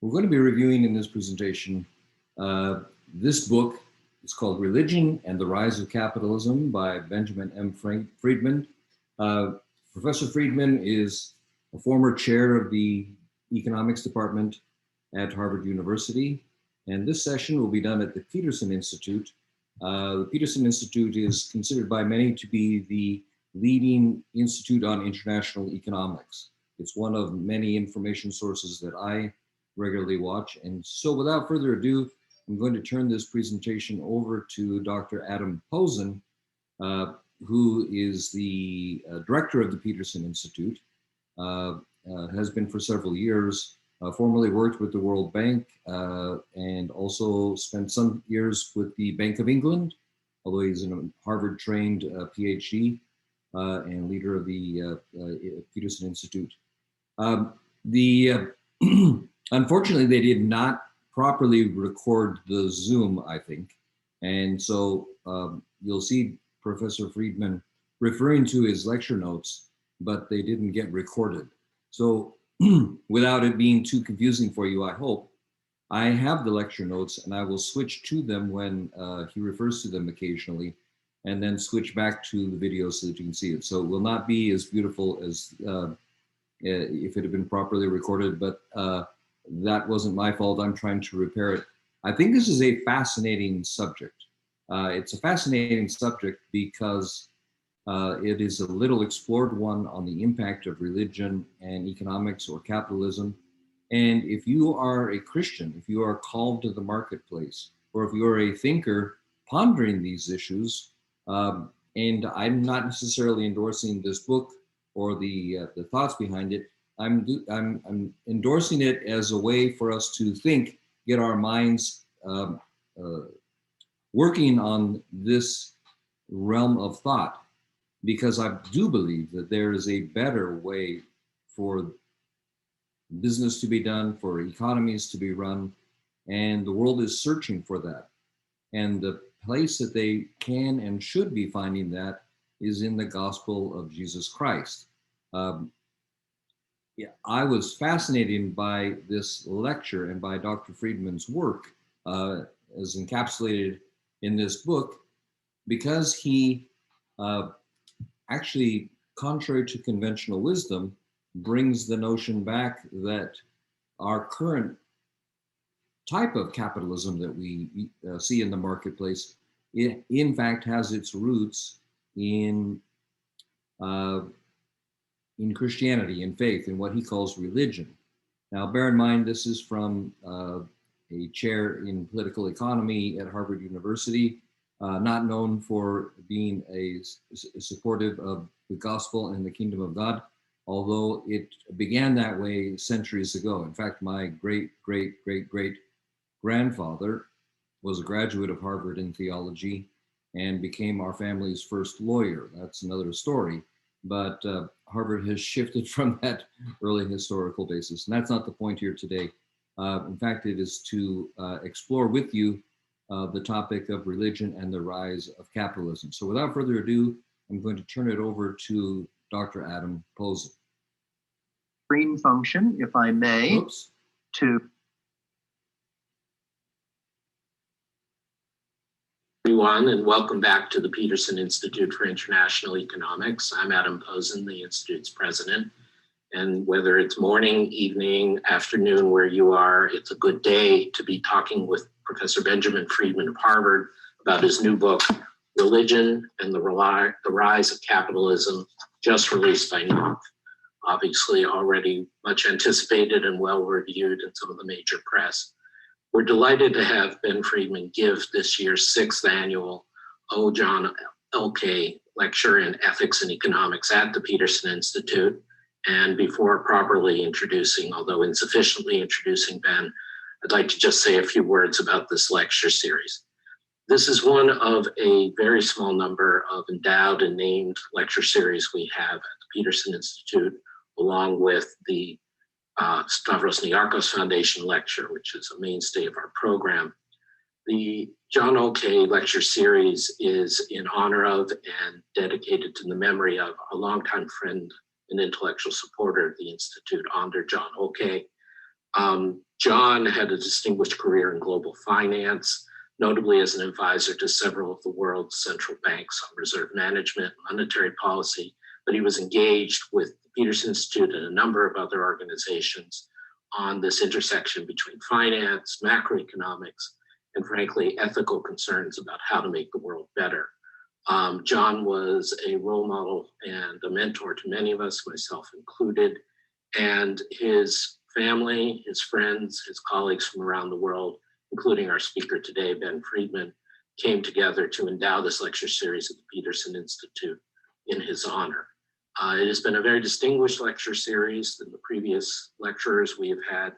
We're going to be reviewing in this presentation this book. It's called Religion and the Rise of Capitalism by Benjamin M. Friedman. Professor Friedman is a former chair of the economics department at Harvard University. And this session will be done at the Peterson Institute. The Peterson Institute is considered by many to be the leading institute on international economics. It's one of many information sources that I regularly watch. And so without further ado, I'm going to turn this presentation over to Dr. Adam Posen, who is the director of the Peterson Institute, has been for several years, formerly worked with the World Bank, and also spent some years with the Bank of England, although he's a Harvard-trained PhD and leader of the Peterson Institute. Unfortunately, they did not properly record the Zoom, I think. And so you'll see Professor Friedman referring to his lecture notes, but they didn't get recorded. So without it being too confusing for you, I hope, I have the lecture notes and I will switch to them when he refers to them occasionally, and then switch back to the video so that you can see it. So it will not be as beautiful as if it had been properly recorded, but that wasn't my fault. I'm trying to repair it. I think this is a fascinating subject. It's a fascinating subject because it is a little explored one on the impact of religion and economics or capitalism. And if you are a Christian, if you are called to the marketplace, or if you are a thinker pondering these issues, and I'm not necessarily endorsing this book or the thoughts behind it, I'm endorsing it as a way for us to think, get our minds working on this realm of thought, because I do believe that there is a better way for business to be done, for economies to be run, and the world is searching for that. And the place that they can and should be finding that is in the gospel of Jesus Christ. Yeah, I was fascinated by this lecture and by Dr. Friedman's work as encapsulated in this book, because he actually, contrary to conventional wisdom, brings the notion back that our current type of capitalism that we see in the marketplace, it in fact has its roots in Christianity, in faith, in what he calls religion. Now, bear in mind, this is from a chair in political economy at Harvard University, not known for being supportive of the gospel and the kingdom of God, although it began that way centuries ago. In fact, my great-great-great-great-grandfather was a graduate of Harvard in theology and became our family's first lawyer. That's another story. But Harvard has shifted from that early historical basis. And that's not the point here today. In fact, it is to explore with you the topic of religion and the rise of capitalism. So without further ado, I'm going to turn it over to Dr. Adam Posen. Screen function, if I may. Oops. To everyone, and welcome back to the Peterson Institute for International Economics. I'm Adam Posen, the Institute's president. And whether it's morning, evening, afternoon, where you are, it's a good day to be talking with Professor Benjamin Friedman of Harvard about his new book, Religion and the Rise of Capitalism, just released by Prof. Obviously already much anticipated and well reviewed in some of the major press. We're delighted to have Ben Friedman give this year's 6th annual John Olcay Lecture in Ethics and Economics at the Peterson Institute. And before properly introducing, although insufficiently introducing Ben, I'd like to just say a few words about this lecture series. This is one of a very small number of endowed and named lecture series we have at the Peterson Institute, along with the Stavros Niarchos Foundation lecture, which is a mainstay of our program. The John Olcay Lecture Series is in honor of and dedicated to the memory of a longtime friend and intellectual supporter of the Institute, John Olcay. John had a distinguished career in global finance, notably as an advisor to several of the world's central banks on reserve management, monetary policy, but he was engaged with the Peterson Institute and a number of other organizations on this intersection between finance, macroeconomics, and frankly, ethical concerns about how to make the world better. John was a role model and a mentor to many of us, myself included, and his family, his friends, his colleagues from around the world, including our speaker today, Ben Friedman, came together to endow this lecture series at the Peterson Institute in his honor. It has been a very distinguished lecture series. In the previous lecturers, we have had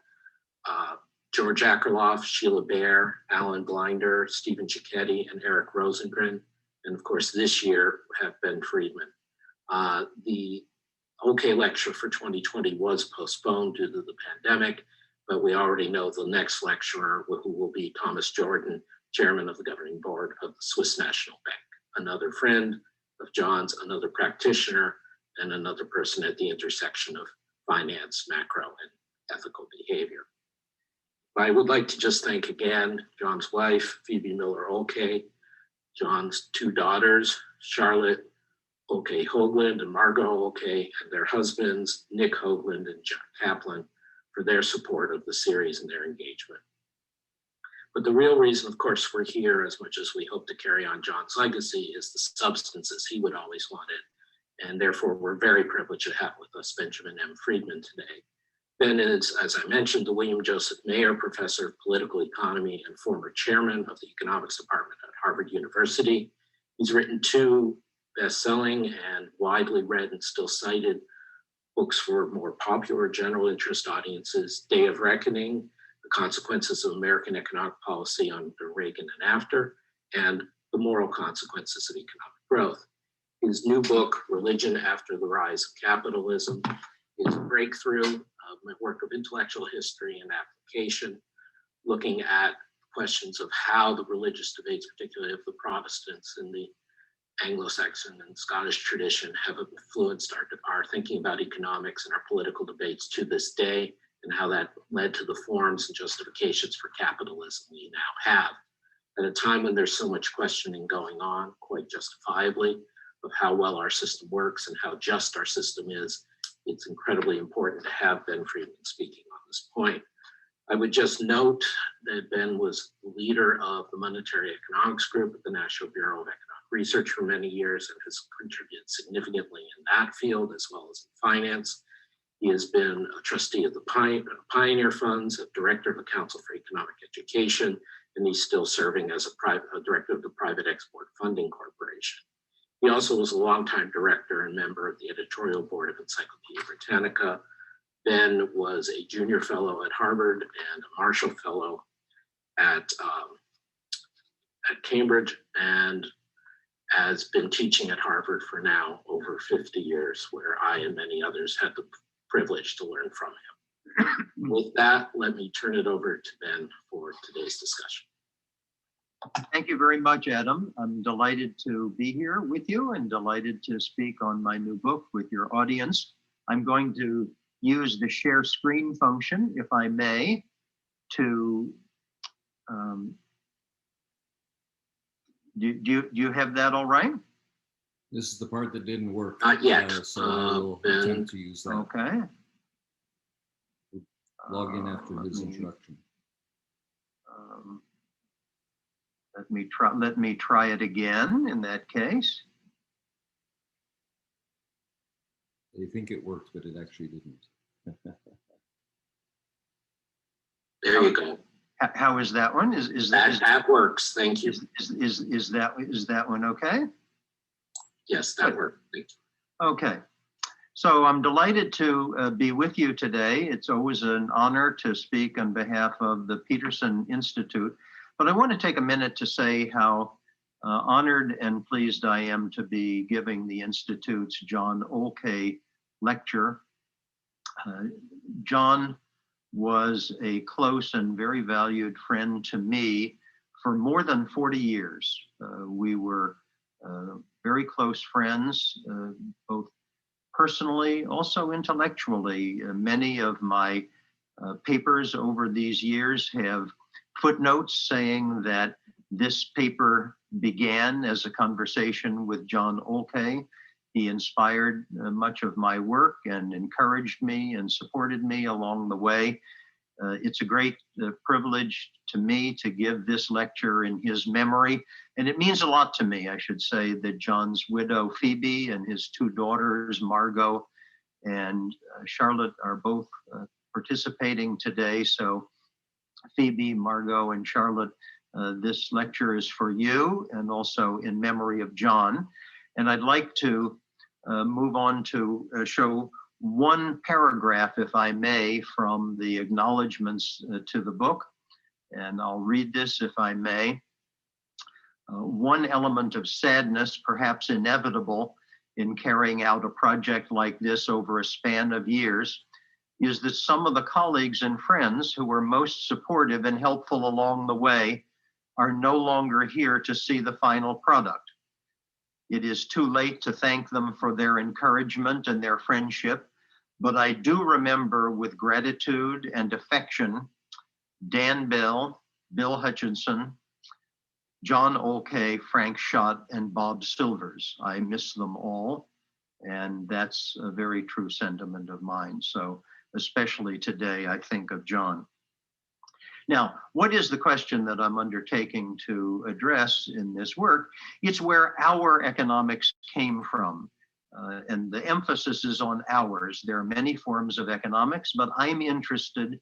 George Akerlof, Sheila Bair, Alan Blinder, Stephen Cicchetti, and Eric Rosengren. And of course, this year have Ben Friedman. The Olcay Lecture for 2020 was postponed due to the pandemic, but we already know the next lecturer, who will be Thomas Jordan, chairman of the governing board of the Swiss National Bank, another friend of John's, another practitioner, and another person at the intersection of finance, macro, and ethical behavior. I would like to just thank again John's wife, Phoebe Miller Olcay, John's two daughters, Charlotte Olcay Hoagland and Margot Olcay, and their husbands, Nick Hoagland and John Kaplan, for their support of the series and their engagement. But the real reason, of course, we're here, as much as we hope to carry on John's legacy, is the substances he would always wanted. And therefore, we're very privileged to have with us Benjamin M. Friedman today. Ben is, as I mentioned, the William Joseph Maier Professor of Political Economy and former chairman of the Economics Department at Harvard University. He's written two best-selling and widely read and still cited books for more popular general interest audiences: Day of Reckoning, The Consequences of American Economic Policy under Reagan and After, and The Moral Consequences of Economic Growth. His new book, Religion After the Rise of Capitalism, is a breakthrough work of intellectual history and application, looking at questions of how the religious debates, particularly of the Protestants in the Anglo-Saxon and Scottish tradition, have influenced our thinking about economics and our political debates to this day, and how that led to the forms and justifications for capitalism we now have. At a time when there's so much questioning going on, quite justifiably, of how well our system works and how just our system is, it's incredibly important to have Ben Friedman speaking on this point. I would just note that Ben was the leader of the Monetary Economics Group at the National Bureau of Economic Research for many years and has contributed significantly in that field as well as in finance. He has been a trustee of the Pioneer Funds, a director of the Council for Economic Education, and he's still serving as a director of the Private Export Funding Corporation. He also was a longtime director and member of the editorial board of Encyclopedia Britannica. Ben was a junior fellow at Harvard and a Marshall fellow at Cambridge, and has been teaching at Harvard for now over 50 years, where I and many others had the privilege to learn from him. With that, let me turn it over to Ben for today's discussion. Thank you very much, Adam. I'm delighted to be here with you and delighted to speak on my new book with your audience. I'm going to use the share screen function, if I may, to, do you have that all right? This is the part that didn't work. Not yet. So we'll attempt to use that. Okay. Log in after his introduction. Let me try it again in that case. They think it worked, but it actually didn't. There you go. How is that one? That works. Thank you. Is that one okay? Yes, that worked. Thank you. Okay. So I'm delighted to be with you today. It's always an honor to speak on behalf of the Peterson Institute. But I want to take a minute to say how honored and pleased I am to be giving the Institute's John Olcay Lecture. John was a close and very valued friend to me for more than 40 years. We were very close friends, both personally, also intellectually. Many of my papers over these years have footnotes saying that this paper began as a conversation with John Olcay. He inspired much of my work and encouraged me and supported me along the way. It's a great privilege to me to give this lecture in his memory. And it means a lot to me, I should say, that John's widow, Phoebe, and his two daughters, Margot and Charlotte, are both participating today. So Phoebe, Margot, and Charlotte, this lecture is for you and also in memory of John. And I'd like to move on to show one paragraph, if I may, from the acknowledgments to the book. And I'll read this, if I may. One element of sadness, perhaps inevitable in carrying out a project like this over a span of years, is that some of the colleagues and friends who were most supportive and helpful along the way are no longer here to see the final product. It is too late to thank them for their encouragement and their friendship, but I do remember with gratitude and affection Dan Bell, Bill Hutchinson, John Olcay, Frank Schott, and Bob Silvers. I miss them all, and that's a very true sentiment of mine. So especially today, I think of John. Now, what is the question that I'm undertaking to address in this work? It's where our economics came from. And the emphasis is on ours. There are many forms of economics, but I'm interested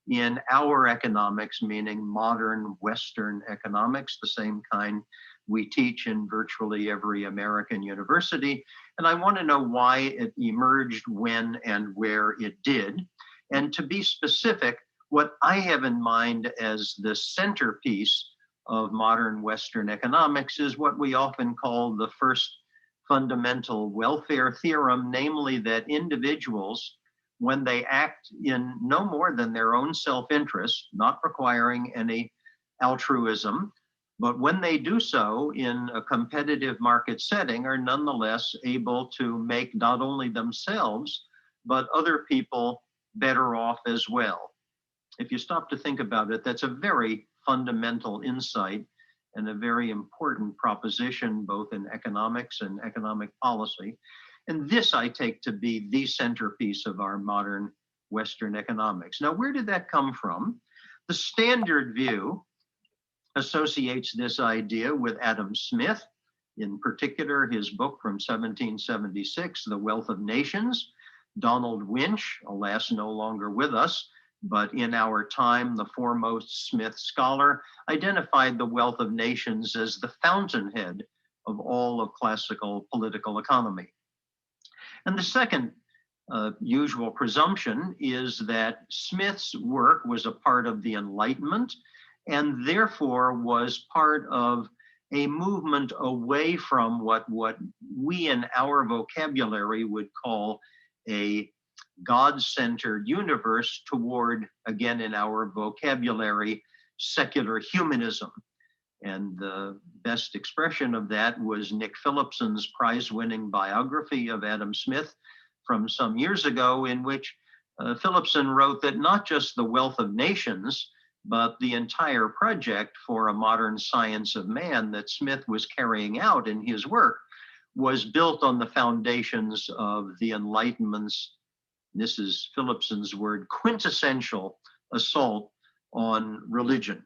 in our economics, meaning modern Western economics, the same kind we teach in virtually every American university. And I want to know why it emerged, when and where it did. And to be specific, what I have in mind as the centerpiece of modern Western economics is what we often call the first fundamental welfare theorem, namely that individuals, when they act in no more than their own self-interest, not requiring any altruism, but when they do so in a competitive market setting, are nonetheless able to make not only themselves, but other people better off as well. If you stop to think about it, that's a very fundamental insight and a very important proposition, both in economics and economic policy. And this I take to be the centerpiece of our modern Western economics. Now, where did that come from? The standard view associates this idea with Adam Smith, in particular his book from 1776, The Wealth of Nations. Donald Winch, alas no longer with us, but in our time, the foremost Smith scholar, identified the wealth of nations as the fountainhead of all of classical political economy. And the second usual presumption is that Smith's work was a part of the Enlightenment and therefore was part of a movement away from what we in our vocabulary would call a God-centered universe toward, again in our vocabulary, secular humanism. And the best expression of that was Nick Phillipson's prize-winning biography of Adam Smith from some years ago, in which Phillipson wrote that not just the wealth of nations, but the entire project for a modern science of man that Smith was carrying out in his work was built on the foundations of the Enlightenment's, this is Phillipson's word, quintessential assault on religion.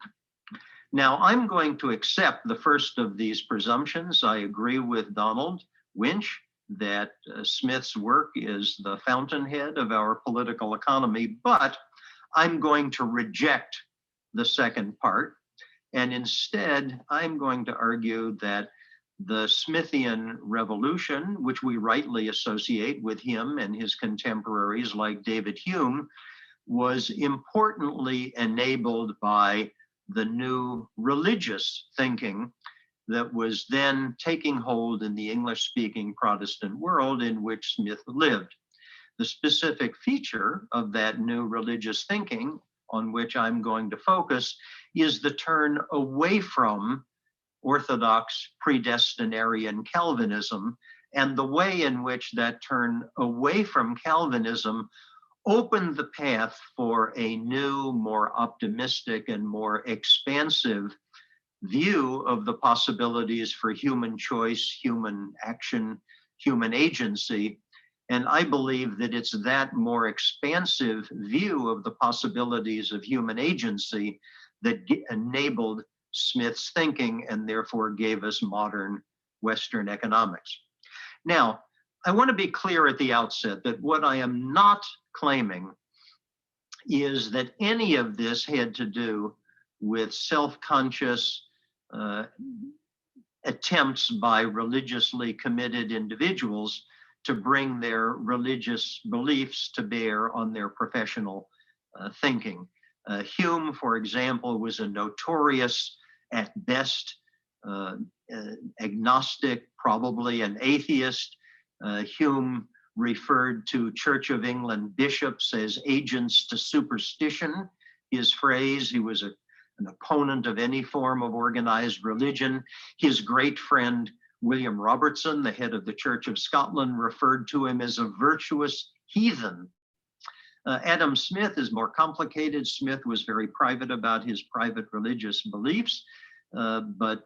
Now, I'm going to accept the first of these presumptions. I agree with Donald Winch that Smith's work is the fountainhead of our political economy, but I'm going to reject the second part. And instead, I'm going to argue that the Smithian revolution, which we rightly associate with him and his contemporaries like David Hume, was importantly enabled by the new religious thinking that was then taking hold in the English-speaking Protestant world in which Smith lived. The specific feature of that new religious thinking on which I'm going to focus is the turn away from orthodox predestinarian Calvinism and the way in which that turn away from Calvinism opened the path for a new, more optimistic and more expansive view of the possibilities for human choice, human action, human agency. And I believe that it's that more expansive view of the possibilities of human agency that enabled Smith's thinking and therefore gave us modern Western economics. Now, I want to be clear at the outset that what I am not claiming is that any of this had to do with self-conscious attempts by religiously committed individuals to bring their religious beliefs to bear on their professional thinking. Hume, for example, was a notorious, at best, agnostic, probably an atheist. Hume referred to Church of England bishops as agents to superstition. His phrase, he was an opponent of any form of organized religion. His great friend, William Robertson, the head of the Church of Scotland, referred to him as a virtuous heathen. Adam Smith is more complicated. Smith was very private about his private religious beliefs, but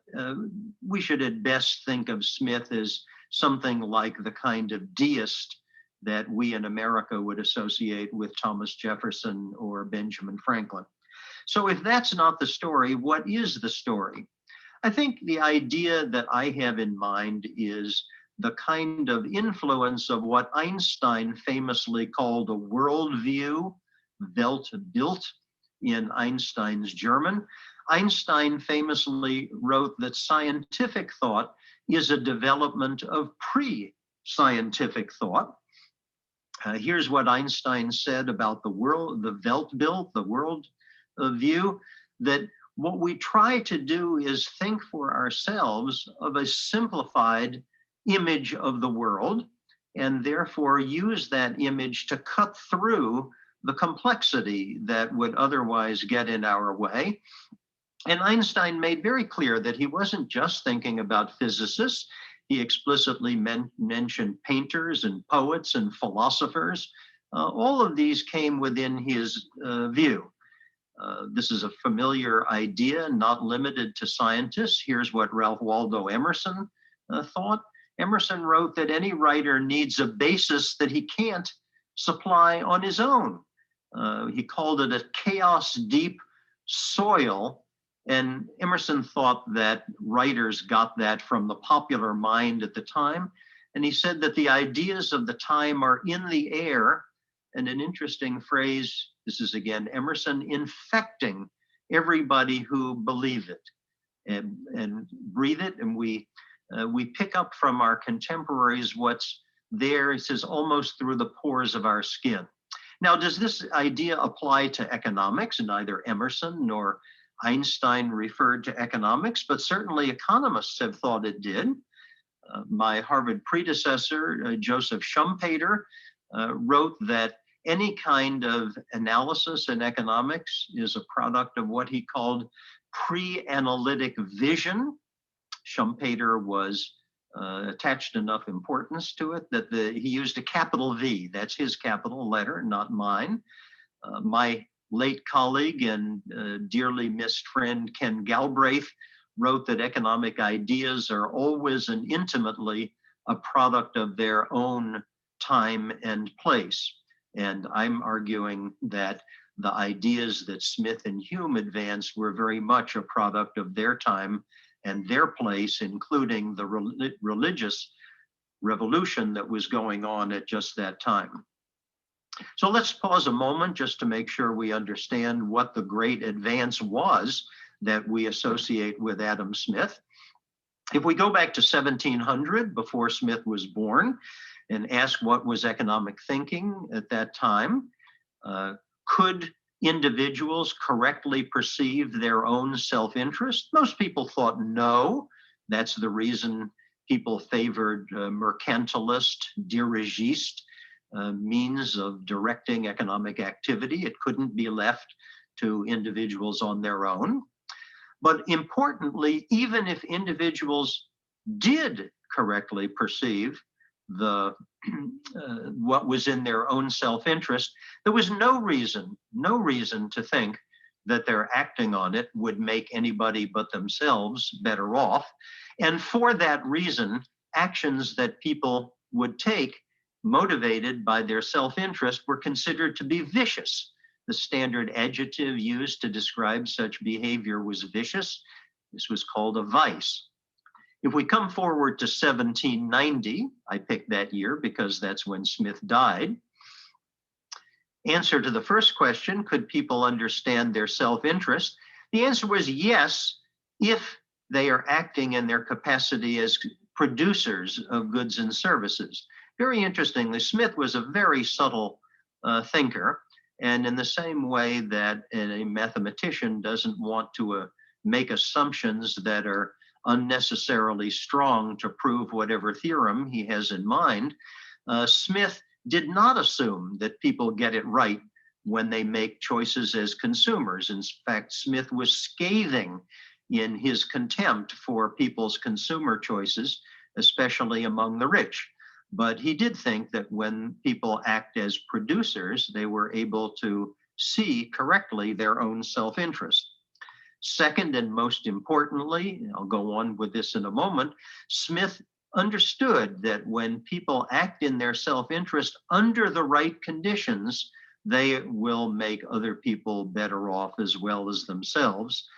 we should at best think of Smith as something like the kind of deist that we in America would associate with Thomas Jefferson or Benjamin Franklin. So if that's not the story, what is the story? I think the idea that I have in mind is the kind of influence of what Einstein famously called a worldview, Weltbild, in Einstein's German. Einstein famously wrote that scientific thought is a development of pre-scientific thought. Here's what Einstein said about the world, the Weltbild, the world view, that what we try to do is think for ourselves of a simplified image of the world, and therefore use that image to cut through the complexity that would otherwise get in our way. And Einstein made very clear that he wasn't just thinking about physicists. He explicitly mentioned painters and poets and philosophers. All of these came within his view. This is a familiar idea, not limited to scientists. Here's what Ralph Waldo Emerson thought. Emerson wrote that any writer needs a basis that he can't supply on his own. He called it a chaos deep soil. And Emerson thought that writers got that from the popular mind at the time. And he said that the ideas of the time are in the air. And an interesting phrase, this is again Emerson, infecting everybody who believe it and breathe it. And we pick up from our contemporaries what's there, he says, almost through the pores of our skin. Now, does this idea apply to economics? Neither Emerson nor Einstein referred to economics, but certainly economists have thought it did. My Harvard predecessor, Joseph Schumpeter, wrote that any kind of analysis in economics is a product of what he called pre-analytic vision. Schumpeter was attached enough importance to it that he used a capital V. That's his capital letter, not mine. My late colleague and dearly missed friend Ken Galbraith wrote that economic ideas are always and intimately a product of their own time and place. And I'm arguing that the ideas that Smith and Hume advanced were very much a product of their time and their place, including the religious revolution that was going on at just that time. So let's pause a moment just to make sure we understand what the great advance was that we associate with Adam Smith. If we go back to 1700, before Smith was born, and ask what was economic thinking at that time, could individuals correctly perceive their own self-interest? Most people thought no. That's the reason people favored mercantilist, dirigiste means of directing economic activity. It couldn't be left to individuals on their own. But importantly, even if individuals did correctly perceive the what was in their own self-interest, there was no reason to think that their acting on it would make anybody but themselves better off. And for that reason, actions that people would take motivated by their self-interest were considered to be vicious. The standard adjective used to describe such behavior was vicious. This was called a vice. If we come forward to 1790, I picked that year because that's when Smith died. Answer to the first question, could people understand their self-interest? The answer was yes, if they are acting in their capacity as producers of goods and services. Very interestingly, Smith was a very subtle thinker, and in the same way that a mathematician doesn't want to make assumptions that are unnecessarily strong to prove whatever theorem he has in mind, Smith did not assume that people get it right when they make choices as consumers. In fact, Smith was scathing in his contempt for people's consumer choices, especially among the rich. But he did think that when people act as producers, they were able to see correctly their own self-interest. Second, and most importantly, I'll go on with this in a moment, Smith understood that when people act in their self-interest under the right conditions, they will make other people better off as well as themselves.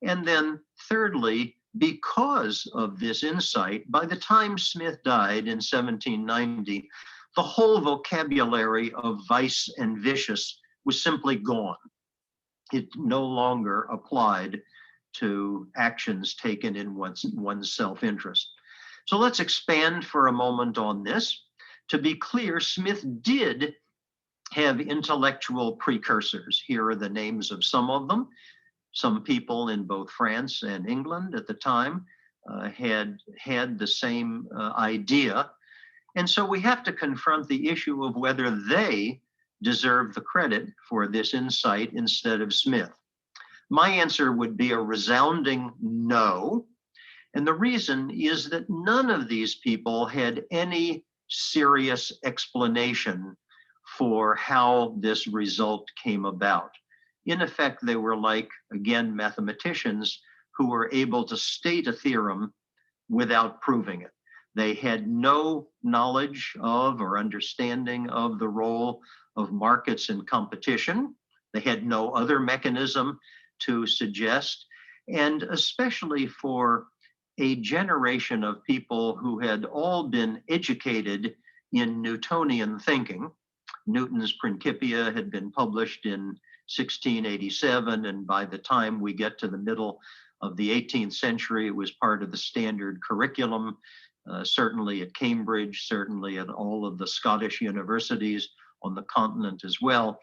And then thirdly, because of this insight, by the time Smith died in 1790, the whole vocabulary of vice and vicious was simply gone. It no longer applied to actions taken in one's self-interest. So let's expand for a moment on this. To be clear, Smith did have intellectual precursors. Here are the names of some of them. Some people in both France and England at the time had the same idea. And so we have to confront the issue of whether they deserve the credit for this insight instead of Smith. My answer would be a resounding no. And the reason is that none of these people had any serious explanation for how this result came about. In effect, they were like, again, mathematicians who were able to state a theorem without proving it. They had no knowledge of or understanding of the role of markets and competition. They had no other mechanism to suggest, and especially for a generation of people who had all been educated in Newtonian thinking. Newton's Principia had been published in 1687, and by the time we get to the middle of the 18th century, it was part of the standard curriculum, certainly at Cambridge, certainly at all of the Scottish universities on the continent as well.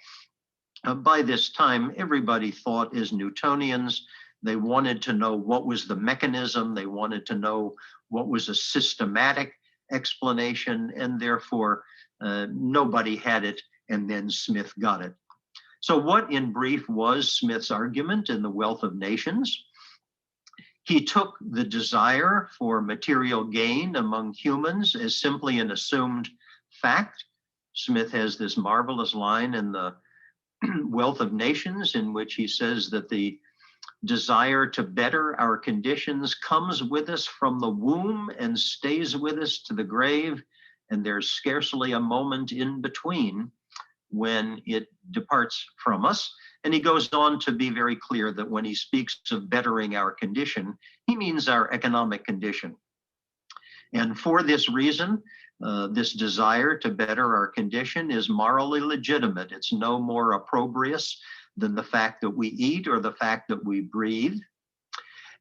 By this time, everybody thought as Newtonians. They wanted to know what was the mechanism, they wanted to know what was a systematic explanation, and therefore nobody had it, and then Smith got it. So what, in brief, was Smith's argument in The Wealth of Nations? He took the desire for material gain among humans as simply an assumed fact. Smith has this marvelous line in The Wealth of Nations in which he says that the desire to better our conditions comes with us from the womb and stays with us to the grave, and there's scarcely a moment in between when it departs from us. And he goes on to be very clear that when he speaks of bettering our condition, he means our economic condition. And for this reason, this desire to better our condition is morally legitimate. It's no more opprobrious than the fact that we eat or the fact that we breathe.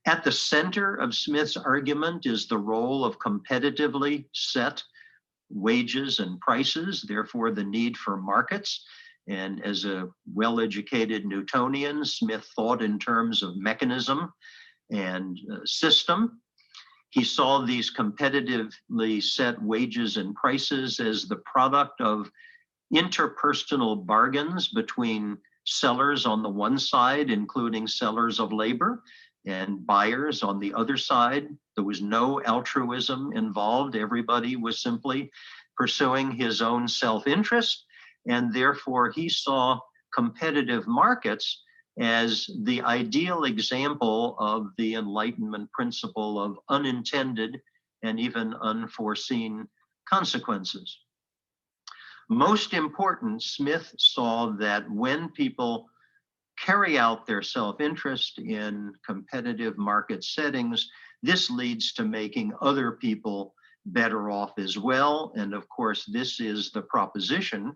At the center of Smith's argument is the role of competitively set wages and prices, therefore the need for markets. And as a well-educated Newtonian, Smith thought in terms of mechanism and system. He saw these competitively set wages and prices as the product of interpersonal bargains between sellers on the one side, including sellers of labor, and buyers on the other side. There was no altruism involved. Everybody was simply pursuing his own self-interest, and therefore he saw competitive markets as the ideal example of the Enlightenment principle of unintended and even unforeseen consequences. Most important, Smith saw that when people carry out their self-interest in competitive market settings, this leads to making other people better off as well. And of course, this is the proposition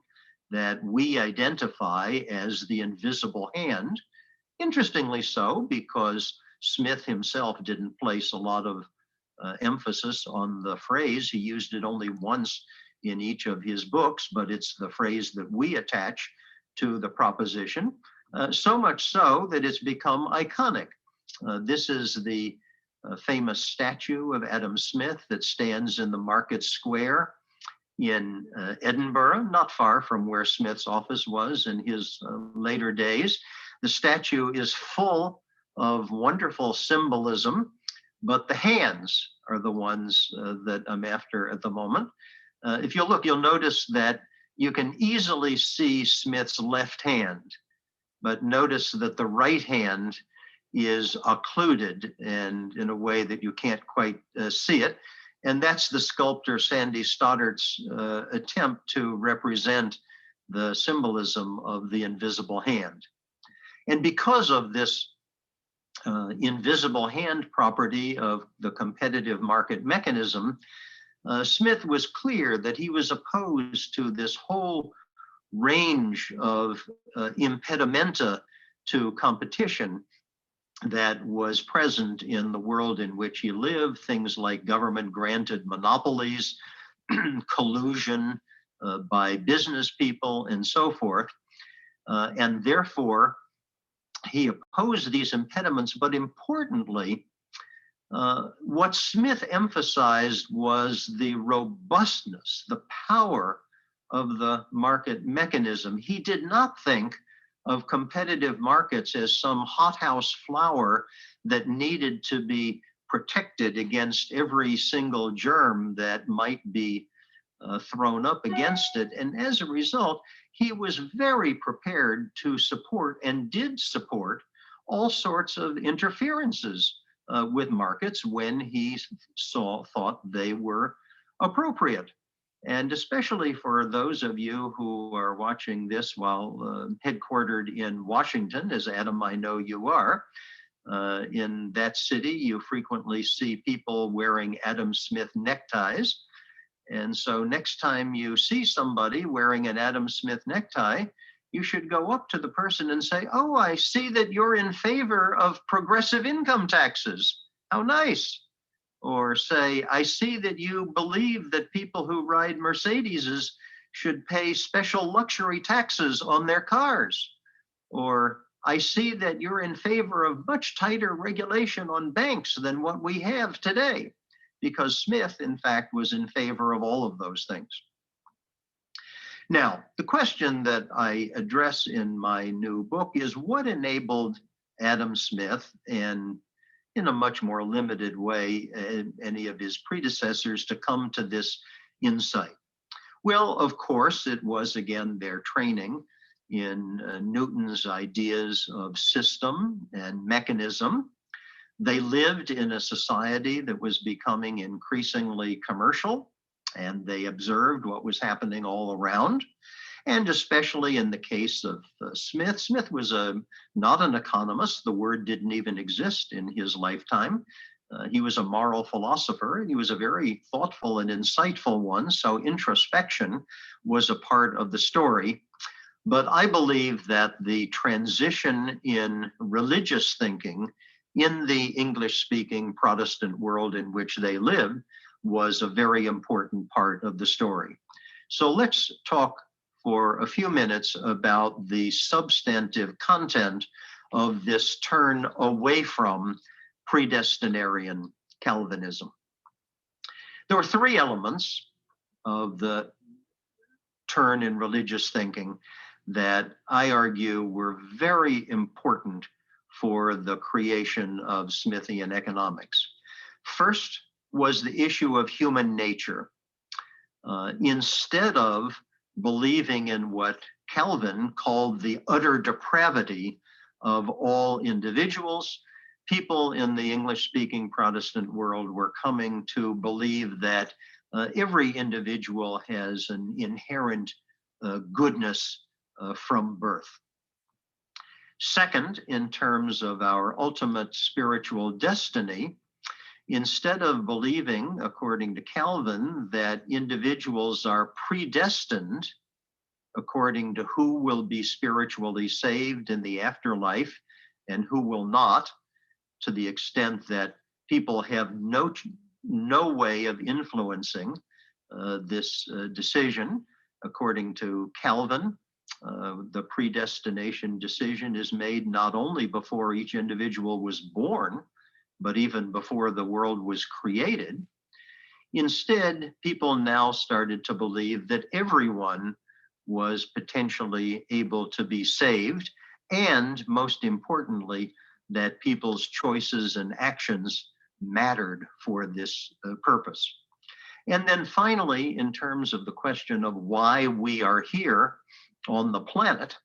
that we identify as the invisible hand. Interestingly so, because Smith himself didn't place a lot of emphasis on the phrase. He used it only once in each of his books, but it's the phrase that we attach to the proposition, so much so that it's become iconic. This is the famous statue of Adam Smith that stands in the Market Square in Edinburgh, not far from where Smith's office was in his later days. The statue is full of wonderful symbolism, but the hands are the ones that I'm after at the moment. If you look, you'll notice that you can easily see Smith's left hand, but notice that the right hand is occluded and in a way that you can't quite see it. And that's the sculptor Sandy Stoddart's attempt to represent the symbolism of the invisible hand. And because of this invisible hand property of the competitive market mechanism, Smith was clear that he was opposed to this whole range of impedimenta to competition that was present in the world in which he lived, things like government-granted monopolies, collusion by business people, and so forth. And therefore, he opposed these impediments, but importantly, what Smith emphasized was the robustness, the power of the market mechanism. He did not think of competitive markets as some hothouse flower that needed to be protected against every single germ that might be thrown up against it. And as a result, he was very prepared to support and did support all sorts of interferences with markets when he thought they were appropriate. And especially for those of you who are watching this while headquartered in Washington, as Adam, I know you are, in that city, you frequently see people wearing Adam Smith neckties. And so next time you see somebody wearing an Adam Smith necktie, you should go up to the person and say, "Oh, I see that you're in favor of progressive income taxes. How nice." Or say, "I see that you believe that people who ride Mercedeses should pay special luxury taxes on their cars." Or, "I see that you're in favor of much tighter regulation on banks than what we have today." Because Smith, in fact, was in favor of all of those things. Now, the question that I address in my new book is what enabled Adam Smith, and in a much more limited way, any of his predecessors, to come to this insight? Well, of course, it was, again, their training in Newton's ideas of system and mechanism. They lived in a society that was becoming increasingly commercial, and they observed what was happening all around. And especially in the case of Smith, Smith was not an economist. The word didn't even exist in his lifetime. He was a moral philosopher, and he was a very thoughtful and insightful one. So introspection was a part of the story. But I believe that the transition in religious thinking in the English-speaking Protestant world in which they lived was a very important part of the story. So let's talk for a few minutes about the substantive content of this turn away from predestinarian Calvinism. There were three elements of the turn in religious thinking that I argue were very important for the creation of Smithian economics. First was the issue of human nature. instead of believing in what Calvin called the utter depravity of all individuals, people in the English-speaking Protestant world were coming to believe that every individual has an inherent goodness from birth. Second, in terms of our ultimate spiritual destiny, instead of believing, according to Calvin, that individuals are predestined according to who will be spiritually saved in the afterlife and who will not, to the extent that people have no way of influencing this decision. According to Calvin, the predestination decision is made not only before each individual was born, but even before the world was created. Instead, people now started to believe that everyone was potentially able to be saved, and most importantly, that people's choices and actions mattered for this purpose. And then finally, in terms of the question of why we are here on the planet,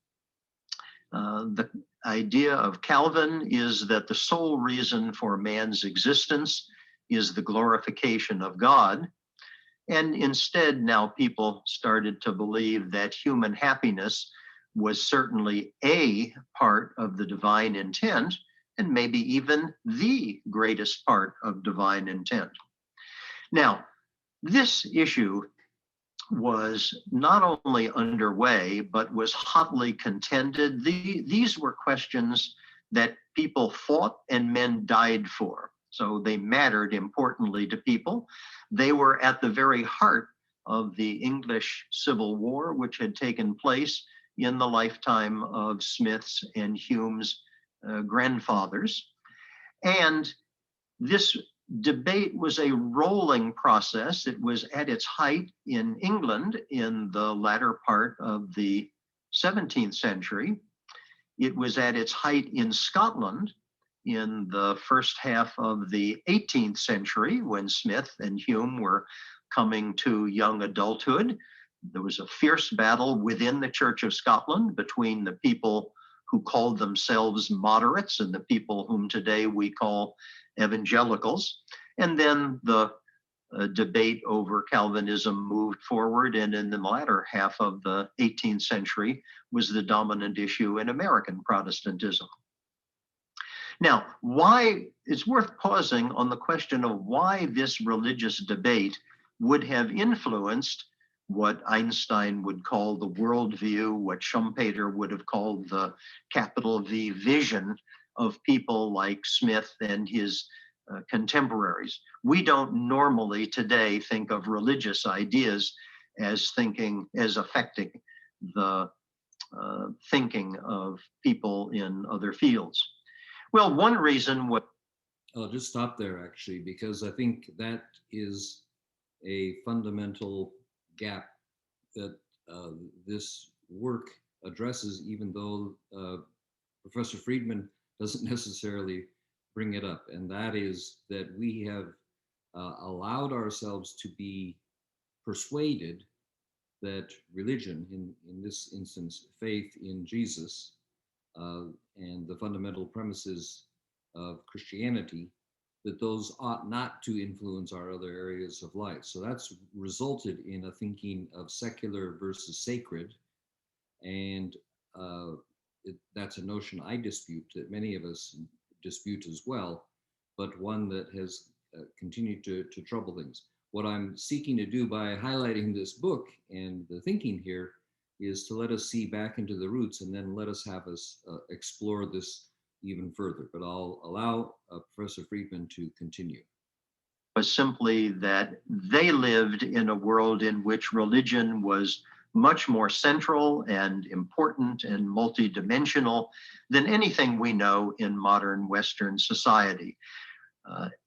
the idea of Calvin is that the sole reason for man's existence is the glorification of God. And instead, now people started to believe that human happiness was certainly a part of the divine intent, and maybe even the greatest part of divine intent. Now, this issue was not only underway, but was hotly contended. These were questions that people fought and men died for. So they mattered importantly to people. They were at the very heart of the English Civil War, which had taken place in the lifetime of Smith's and Hume's grandfathers. And this debate was a rolling process. It was at its height in England in the latter part of the 17th century. It was at its height in Scotland in the first half of the 18th century, when Smith and Hume were coming to young adulthood. There was a fierce battle within the Church of Scotland between the people who called themselves moderates and the people whom today we call evangelicals. And then the debate over Calvinism moved forward, and in the latter half of the 18th century was the dominant issue in American Protestantism. Now, why it's worth pausing on the question of why this religious debate would have influenced what Einstein would call the worldview, what Schumpeter would have called the capital V vision of people like Smith and his contemporaries. We don't normally today think of religious ideas as affecting the thinking of people in other fields. Well, one reason I'll just stop there actually, because I think that is a fundamental gap that this work addresses, even though Professor Friedman doesn't necessarily bring it up. And that is that we have allowed ourselves to be persuaded that religion, in this instance, faith in Jesus, and the fundamental premises of Christianity, that those ought not to influence our other areas of life. So that's resulted in a thinking of secular versus sacred. And that's a notion I dispute, that many of us dispute as well, but one that has continued to trouble things. What I'm seeking to do by highlighting this book and the thinking here is to let us see back into the roots, and then let us have us explore this even further. But I'll allow Professor Friedman to continue. Was simply that they lived in a world in which religion was much more central and important and multidimensional than anything we know in modern Western society.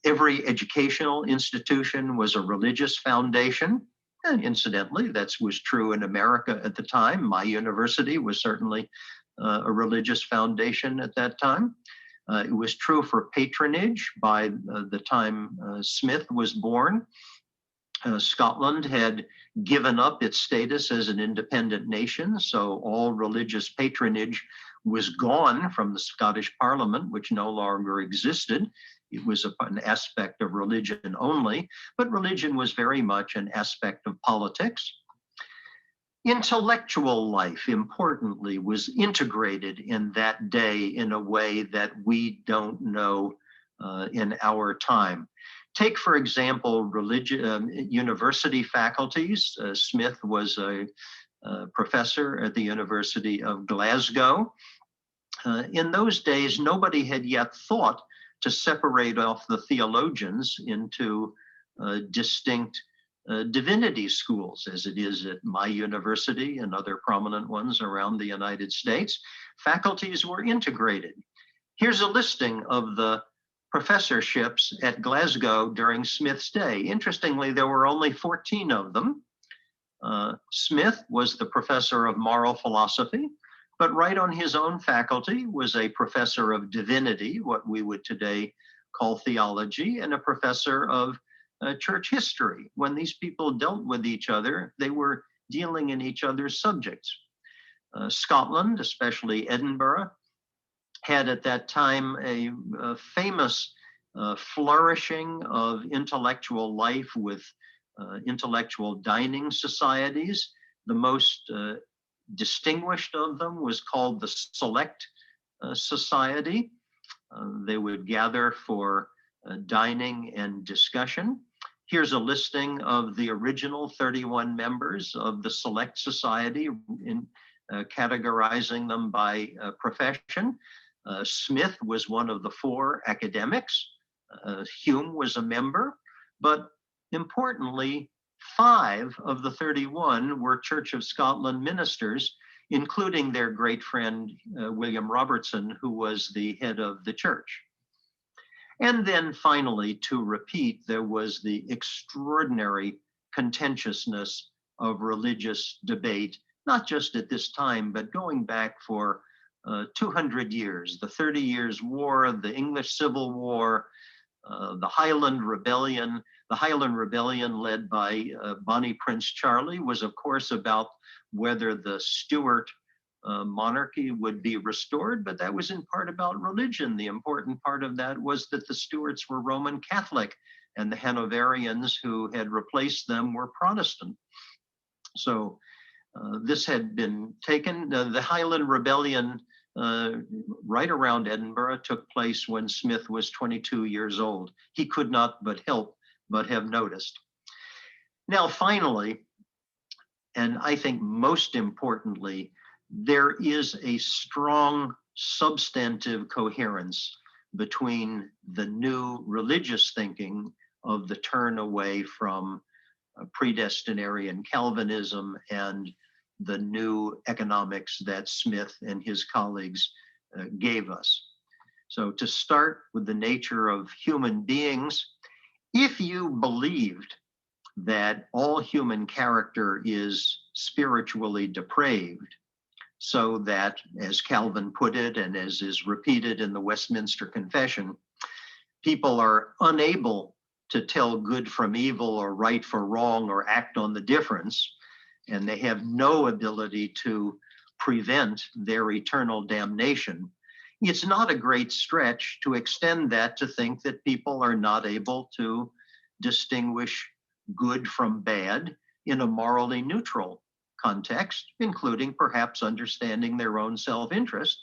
Every educational institution was a religious foundation. And incidentally, that was true in America at the time. My university was certainly a religious foundation at that time. It was true for patronage by the time Smith was born. Scotland had given up its status as an independent nation, so all religious patronage was gone from the Scottish Parliament, which no longer existed. It was an aspect of religion only, but religion was very much an aspect of politics. Intellectual life, importantly, was integrated in that day in a way that we don't know in our time. Take, for example, university faculties. Smith was a professor at the University of Glasgow. In those days, nobody had yet thought to separate off the theologians into distinct divinity schools, as it is at my university and other prominent ones around the United States. Faculties were integrated. Here's a listing of the professorships at Glasgow during Smith's day. Interestingly, there were only 14 of them. Smith was the professor of moral philosophy, but right on his own faculty was a professor of divinity, what we would today call theology, and a professor of church history. When these people dealt with each other, they were dealing in each other's subjects. Scotland, especially Edinburgh, had at that time a famous flourishing of intellectual life with intellectual dining societies. The most distinguished of them was called the Select Society. They would gather for dining and discussion. Here's a listing of the original 31 members of the Select Society, in categorizing them by profession. Smith was one of the 4 academics. Hume was a member, but importantly, 5 of the 31 were Church of Scotland ministers, including their great friend, William Robertson, who was the head of the church. And then finally, to repeat, there was the extraordinary contentiousness of religious debate, not just at this time, but going back for 200 years, the 30 Years' War, the English Civil War, the Highland Rebellion. The Highland Rebellion, led by Bonnie Prince Charlie, was of course about whether the Stuart monarchy would be restored, but that was in part about religion. The important part of that was that the Stuarts were Roman Catholic and the Hanoverians who had replaced them were Protestant. So this had been taken. The Highland Rebellion right around Edinburgh took place when Smith was 22 years old. He could not but help but have noticed. Now, finally, and I think most importantly, there is a strong substantive coherence between the new religious thinking of the turn away from predestinarian Calvinism and the new economics that Smith and his colleagues gave us. So to start with the nature of human beings, if you believed that all human character is spiritually depraved, so that, as Calvin put it, and as is repeated in the Westminster Confession, people are unable to tell good from evil or right for wrong or act on the difference, and they have no ability to prevent their eternal damnation, it's not a great stretch to extend that to think that people are not able to distinguish good from bad in a morally neutral context, including perhaps understanding their own self-interest.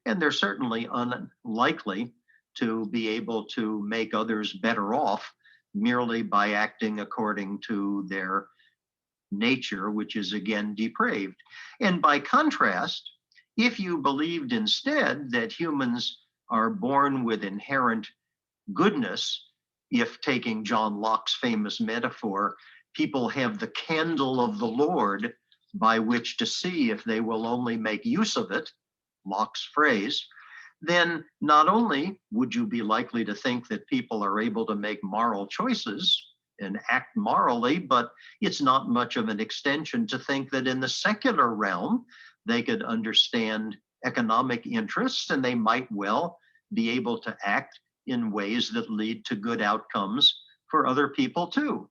And they're certainly unlikely to be able to make others better off merely by acting according to their nature, which is again depraved. And by contrast, if you believed instead that humans are born with inherent goodness, if, taking John Locke's famous metaphor, people have the candle of the Lord by which to see if they will only make use of it, Locke's phrase, then not only would you be likely to think that people are able to make moral choices and act morally, but it's not much of an extension to think that in the secular realm, they could understand economic interests and they might well be able to act in ways that lead to good outcomes for other people too.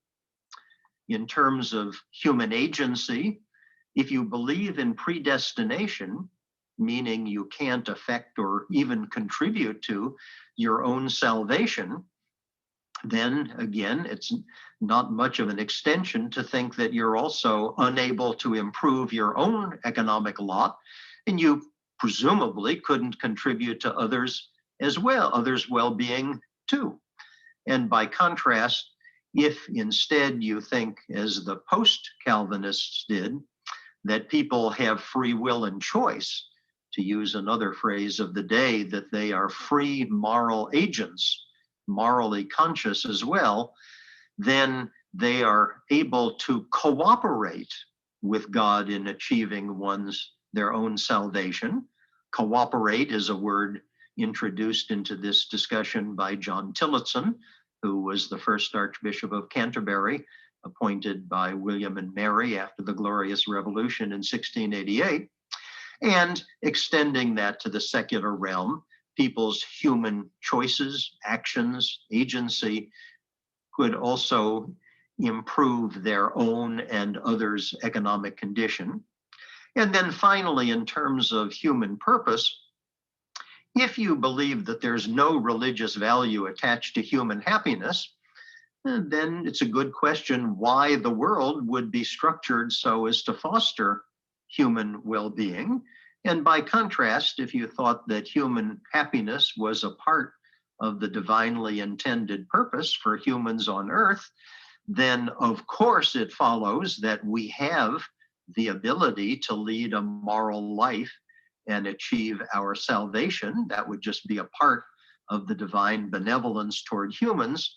in terms of human agency, if you believe in predestination, meaning you can't affect or even contribute to your own salvation, then again, it's not much of an extension to think that you're also unable to improve your own economic lot, and you presumably couldn't contribute to others as well, others' well-being too. And by contrast, if instead you think, as the post-Calvinists did, that people have free will and choice, to use another phrase of the day, that they are free moral agents, morally conscious as well, then they are able to cooperate with God in achieving their own salvation. Cooperate is a word introduced into this discussion by John Tillotson, who was the first Archbishop of Canterbury, appointed by William and Mary after the Glorious Revolution in 1688, and extending that to the secular realm. People's human choices, actions, agency could also improve their own and others' economic condition. And then finally, in terms of human purpose, if you believe that there's no religious value attached to human happiness, then it's a good question why the world would be structured so as to foster human well-being. And by contrast, if you thought that human happiness was a part of the divinely intended purpose for humans on earth, then of course it follows that we have the ability to lead a moral life and achieve our salvation. That would just be a part of the divine benevolence toward humans.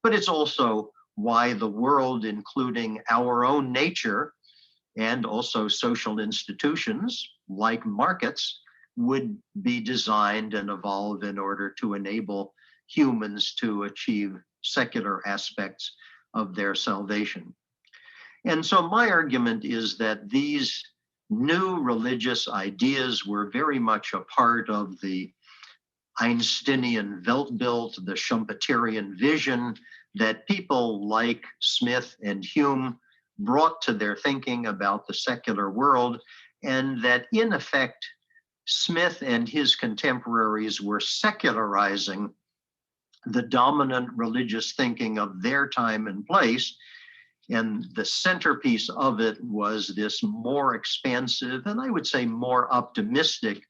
But it's also why the world, including our own nature and also social institutions like markets, would be designed and evolve in order to enable humans to achieve secular aspects of their salvation. And so my argument is that these new religious ideas were very much a part of the Einsteinian Weltbild, the Schumpeterian vision that people like Smith and Hume brought to their thinking about the secular world, and that in effect, Smith and his contemporaries were secularizing the dominant religious thinking of their time and place. And the centerpiece of it was this more expansive, and I would say more optimistic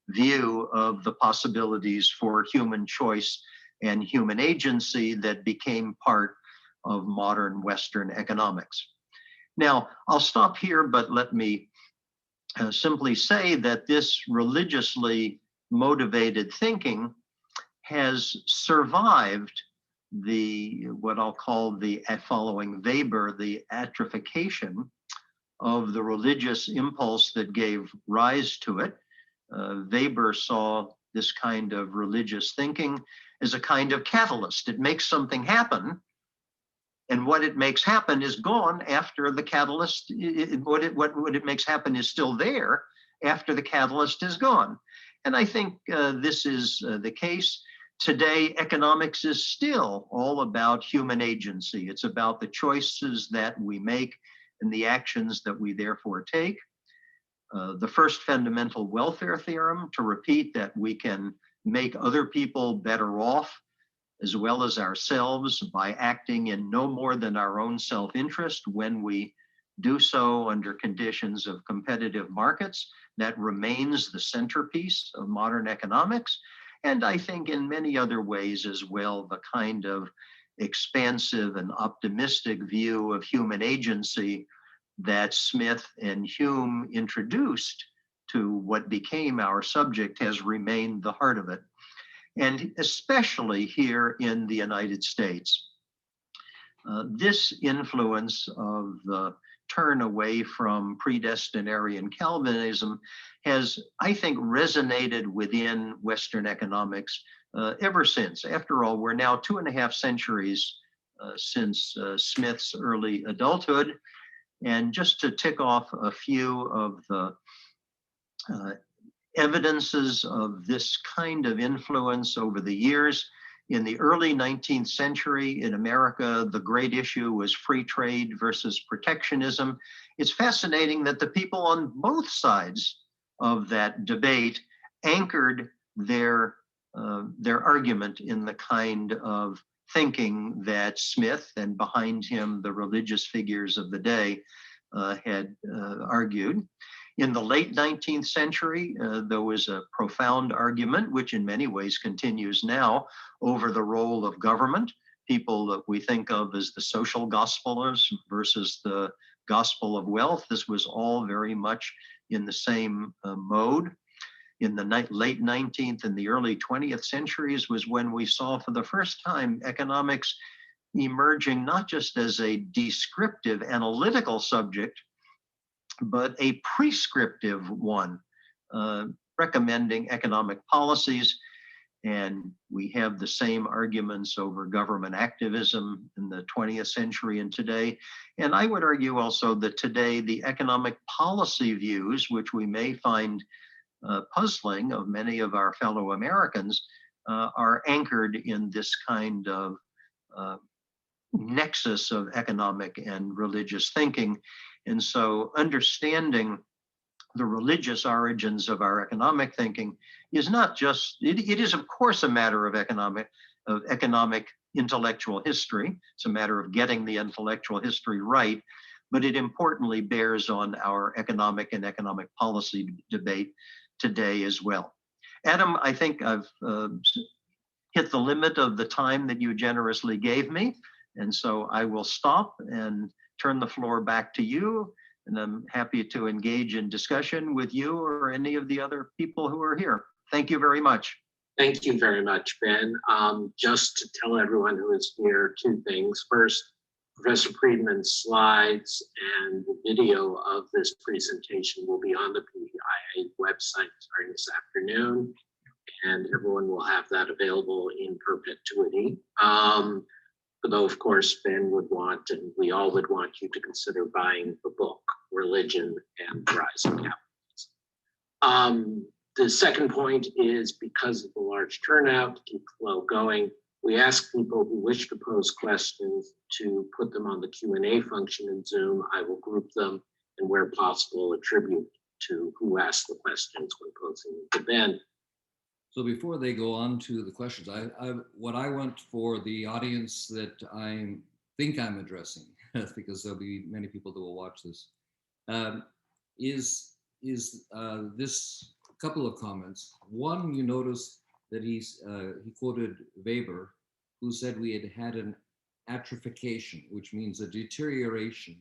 view of the possibilities for human choice and human agency that became part of modern Western economics. Now, I'll stop here, but let me simply say that this religiously motivated thinking has survived what I'll call the, following Weber, the atrophication of the religious impulse that gave rise to it. Weber saw this kind of religious thinking as a kind of catalyst. It makes something happen, and what it makes happen is gone after the catalyst. What it makes happen is still there after the catalyst is gone. And I think this is the case. Today, economics is still all about human agency. It's about the choices that we make and the actions that we therefore take. The first fundamental welfare theorem, to repeat that we can make other people better off as well as ourselves by acting in no more than our own self-interest when we do so under conditions of competitive markets. That remains the centerpiece of modern economics. And I think in many other ways as well, the kind of expansive and optimistic view of human agency that Smith and Hume introduced to what became our subject has remained the heart of it. And especially here in the United States, this influence of the turn away from predestinarian Calvinism has, I think, resonated within Western economics ever since. After all, we're now 2.5 centuries since Smith's early adulthood. And just to tick off a few of the evidences of this kind of influence over the years, In the early 19th century in America, the great issue was free trade versus protectionism. It's fascinating that the people on both sides of that debate anchored their argument in the kind of thinking that Smith and behind him the religious figures of the day had argued. In the late 19th century, there was a profound argument, which in many ways continues now, over the role of government. People that we think of as the social gospelers versus the gospel of wealth. This was all very much in the same mode. In the late 19th and the early 20th centuries was when we saw for the first time economics emerging not just as a descriptive analytical subject, but a prescriptive one, recommending economic policies. And we have the same arguments over government activism in the 20th century and today. And I would argue also that today the economic policy views, which we may find puzzling of many of our fellow Americans, are anchored in this kind of nexus of economic and religious thinking. And so understanding the religious origins of our economic thinking is not just, it is of course a matter of economic intellectual history. It's a matter of getting the intellectual history right, but it importantly bears on our economic and economic policy debate today as well. Adam, I think I've hit the limit of the time that you generously gave me. And so I will stop and turn the floor back to you. And I'm happy to engage in discussion with you or any of the other people who are here. Thank you very much. Thank you very much, Ben. Just to tell everyone who is here two things. First, Professor Friedman's slides and the video of this presentation will be on the PIIE website starting this afternoon, and everyone will have that available in perpetuity. Although, of course, Ben would want, and we all would want you to consider buying the book, Religion and the Rise of Capitalism. The second point is because of the large turnout, to keep the flow going, we ask people who wish to pose questions to put them on the Q&A function in Zoom. I will group them and where possible attribute to who asked the questions when posing them to Ben. So before they go on to the questions, what I want for the audience that I think I'm addressing, because there'll be many people that will watch this, is this couple of comments. One, you notice that he quoted Weber, who said we had had an atrophication, which means a deterioration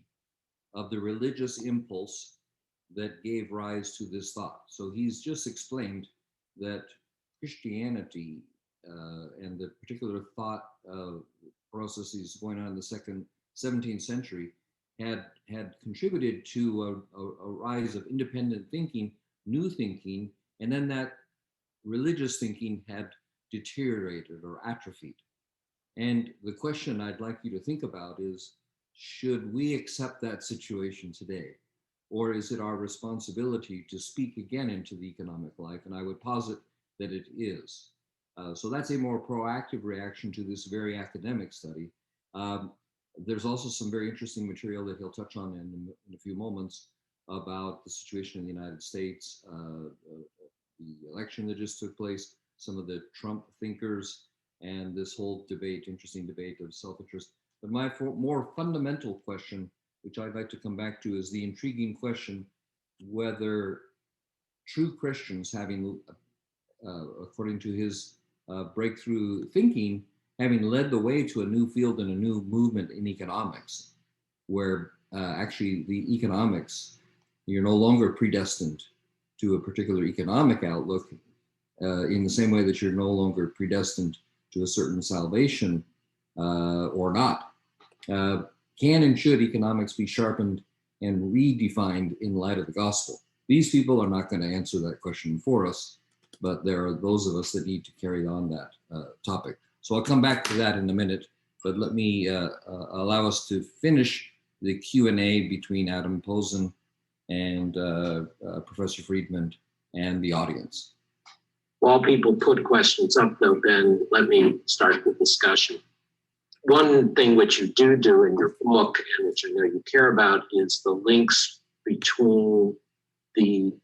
of the religious impulse that gave rise to this thought. So he's just explained that Christianity and the particular thought processes going on in the 17th century had contributed to a rise of independent thinking, new thinking, and then that religious thinking had deteriorated or atrophied. And the question I'd like you to think about is, should we accept that situation today? Or is it our responsibility to speak again into the economic life? And I would posit that it is. So that's a more proactive reaction to this very academic study. There's also some very interesting material that he'll touch on in a few moments about the situation in the United States, the election that just took place, some of the Trump thinkers, and this whole debate, interesting debate of self-interest. But my more fundamental question, which I'd like to come back to, is the intriguing question whether true Christians, having, according to his breakthrough thinking, having led the way to a new field and a new movement in economics, where actually the economics, you're no longer predestined to a particular economic outlook in the same way that you're no longer predestined to a certain salvation or not. Can and should economics be sharpened and redefined in light of the gospel? These people are not going to answer that question for us, but there are those of us that need to carry on that topic. So I'll come back to that in a minute, but let me allow us to finish the Q&A between Adam Posen and Professor Friedman and the audience. While people put questions up though, Ben, let me start the discussion. One thing which you do in your book, and which I know you care about, is the links between the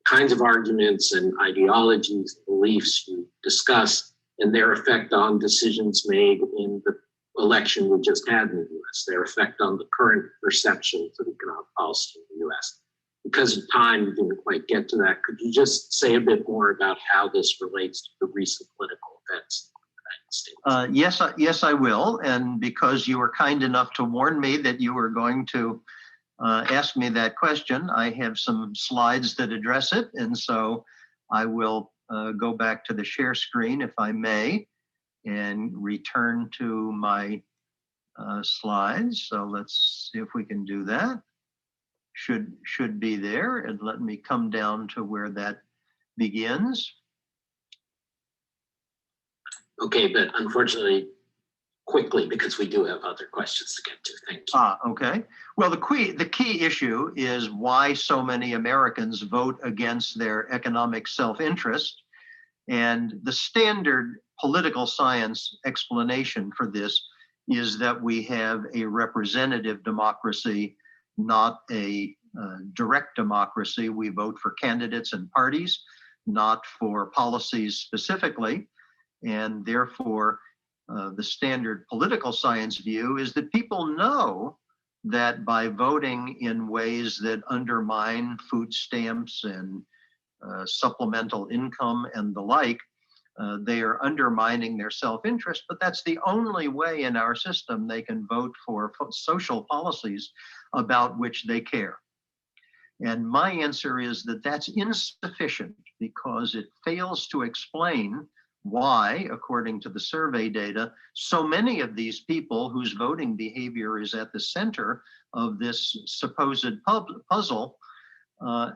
kinds of arguments and ideologies, beliefs you discuss, and their effect on decisions made in the election we just had in the US, their effect on the current perceptions of economic policy in the US. Because of time, we didn't quite get to that. Could you just say a bit more about how this relates to the recent political events in the United States? Yes, I will. And because you were kind enough to warn me that you were going to ask me that question, I have some slides that address it. And so I will go back to the share screen, if I may, and return to my slides. So let's see if we can do that. Should be there, and let me come down to where that begins. Okay, but unfortunately, quickly, because we do have other questions to get to. Thank you. Okay. Well, the key issue is why so many Americans vote against their economic self-interest. And the standard political science explanation for this is that we have a representative democracy, not a direct democracy. We vote for candidates and parties, not for policies specifically. And therefore, the standard political science view is that people know that by voting in ways that undermine food stamps and supplemental income and the like, they are undermining their self-interest, but that's the only way in our system they can vote for social policies about which they care. And my answer is that that's insufficient because it fails to explain why, according to the survey data, so many of these people whose voting behavior is at the center of this supposed puzzle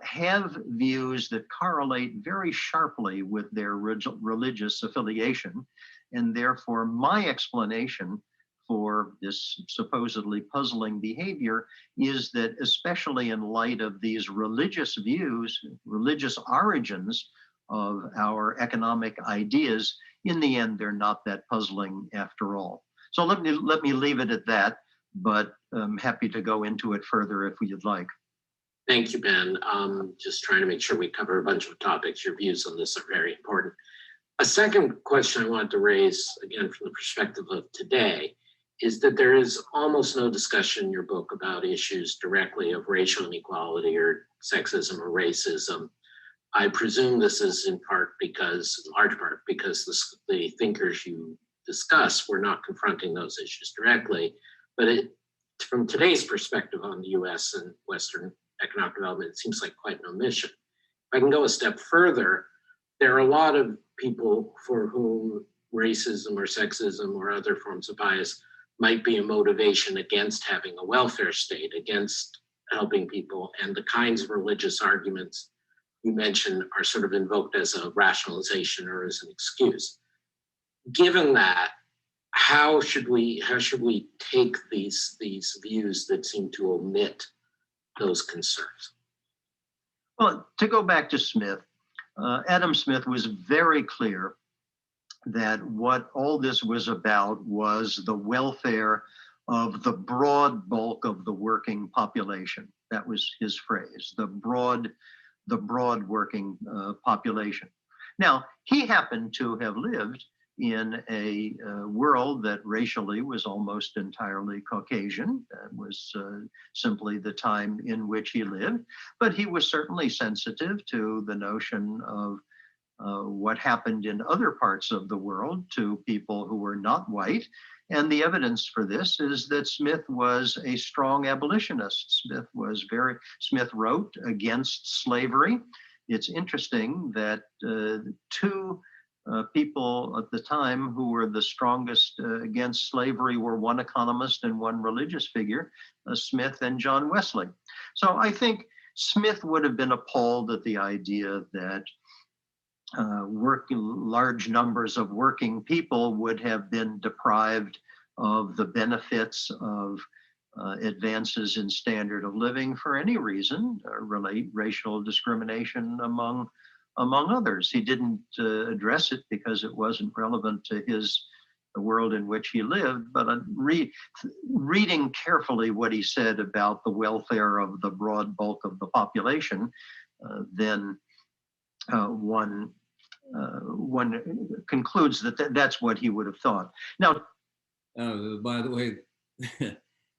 have views that correlate very sharply with their religious affiliation. And therefore, my explanation for this supposedly puzzling behavior is that, especially in light of these religious views, religious origins of our economic ideas, in the end, they're not that puzzling after all. So let me leave it at that, but I'm happy to go into it further if you'd like. Thank you, Ben. Just trying to make sure we cover a bunch of topics. Your views on this are very important. A second question I wanted to raise, again, from the perspective of today, is that there is almost no discussion in your book about issues directly of racial inequality or sexism or racism. I presume this is in large part because the thinkers you discuss were not confronting those issues directly. But from today's perspective on the US and Western economic development, it seems like quite an omission. If I can go a step further, there are a lot of people for whom racism or sexism or other forms of bias might be a motivation against having a welfare state, against helping people, and the kinds of religious arguments you mentioned are sort of invoked as a rationalization or as an excuse. Given that, how should we take these views that seem to omit those concerns? Well, to go back to Smith, Adam Smith was very clear that what all this was about was the welfare of the broad bulk of the working population. That was his phrase, the broad working population. Now, he happened to have lived in a world that racially was almost entirely Caucasian. That was simply the time in which he lived. But he was certainly sensitive to the notion of what happened in other parts of the world to people who were not white. And the evidence for this is that Smith was a strong abolitionist. Smith wrote against slavery. It's interesting that two people at the time who were the strongest against slavery were one economist and one religious figure, Smith and John Wesley. So I think Smith would have been appalled at the idea that large numbers of working people would have been deprived of the benefits of advances in standard of living for any reason, racial discrimination among among others. He didn't address it because it wasn't relevant to the world in which he lived, but reading carefully what he said about the welfare of the broad bulk of the population, then one concludes that that's what he would have thought. Now, by the way,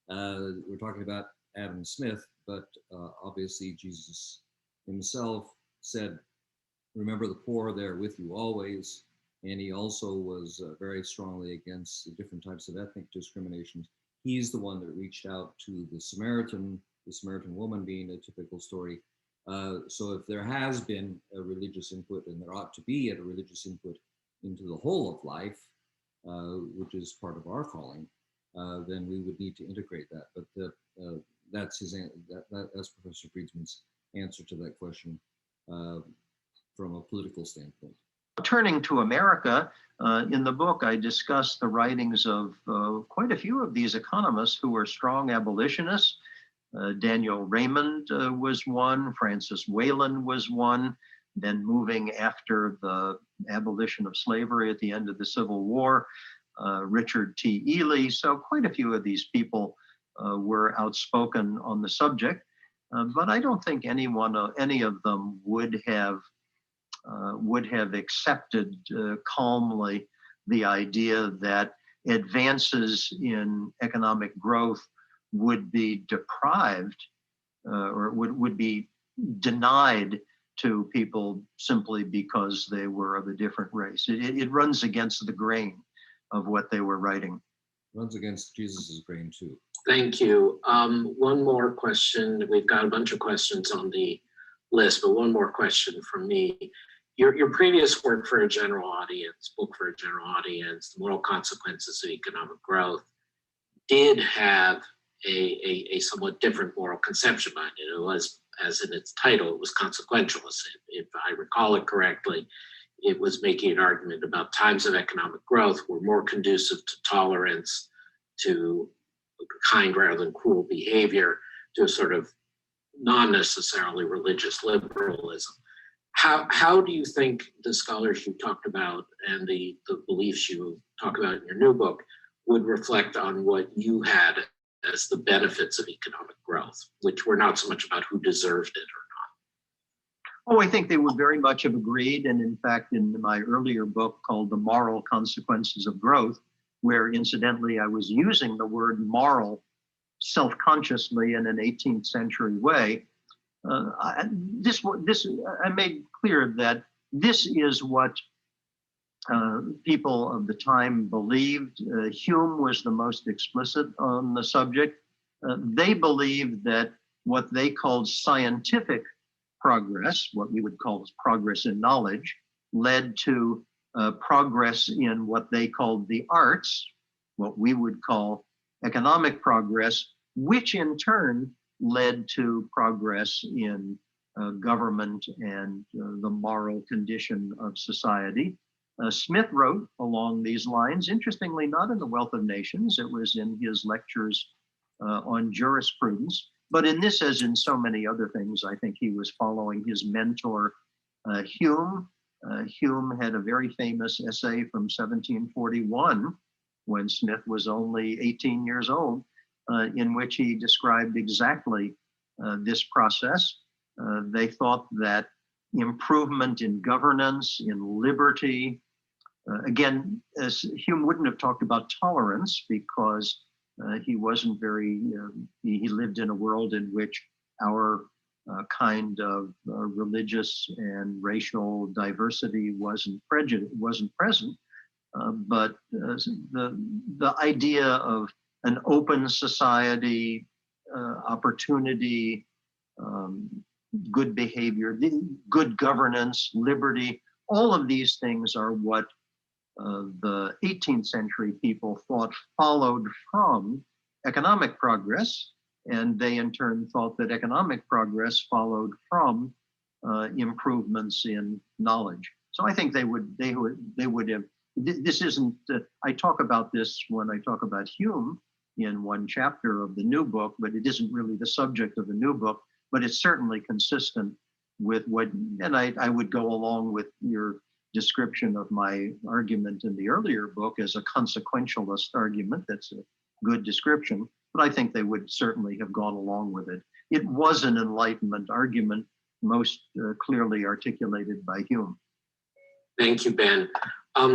we're talking about Adam Smith, but obviously Jesus himself said, "Remember the poor, they're with you always." And he also was very strongly against the different types of ethnic discriminations. He's the one that reached out to the Samaritan woman being a typical story. So if there has been a religious input, and there ought to be a religious input into the whole of life, which is part of our calling, then we would need to integrate that. But that's that's Professor Friedman's answer to that question from a political standpoint. Turning to America, in the book, I discuss the writings of quite a few of these economists who were strong abolitionists. Daniel Raymond was one, Francis Whalen was one, then moving after the abolition of slavery at the end of the Civil War, Richard T. Ely. So quite a few of these people were outspoken on the subject, but I don't think any of them would have accepted calmly the idea that advances in economic growth would be deprived or would be denied to people simply because they were of a different race. It runs against the grain of what they were writing. Runs against Jesus's grain too. Thank you. One more question. We've got a bunch of questions on the list, but one more question from me. Your previous work for a general audience, book for a general audience, The Moral Consequences of Economic Growth, did have a somewhat different moral conception behind it. It was, as in its title, it was consequentialist. If I recall it correctly, it was making an argument about times of economic growth were more conducive to tolerance, to kind rather than cruel behavior, to a sort of non-necessarily religious liberalism. How do you think the scholars you talked about and the beliefs you talk about in your new book would reflect on what you had as the benefits of economic growth, which were not so much about who deserved it or not? Oh, I think they would very much have agreed. And in fact, in my earlier book called The Moral Consequences of Growth, where incidentally I was using the word moral self-consciously in an 18th century way, I made clear that this is what people of the time believed. Hume was the most explicit on the subject. They believed that what they called scientific progress, what we would call progress in knowledge, led to progress in what they called the arts, what we would call economic progress, which in turn led to progress in government and the moral condition of society. Smith wrote along these lines, interestingly, not in The Wealth of Nations, it was in his lectures on jurisprudence. But in this, as in so many other things, I think he was following his mentor, Hume. Hume had a very famous essay from 1741, when Smith was only 18 years old, in which he described exactly this process. They thought that improvement in governance, in liberty, again, as Hume wouldn't have talked about tolerance because he wasn't very, he lived in a world in which our kind of religious and racial diversity wasn't present. But the idea of an open society, opportunity, good behavior, good governance, liberty, all of these things are what the 18th century people thought followed from economic progress, and they in turn thought that economic progress followed from improvements in knowledge. So I think they would have. This isn't. I talk about this when I talk about Hume in one chapter of the new book, but it isn't really the subject of the new book. But it's certainly consistent with what, and I would go along with your description of my argument in the earlier book as a consequentialist argument. That's a good description, but I think they would certainly have gone along with it. It was an Enlightenment argument, most clearly articulated by Hume. Thank you, Ben.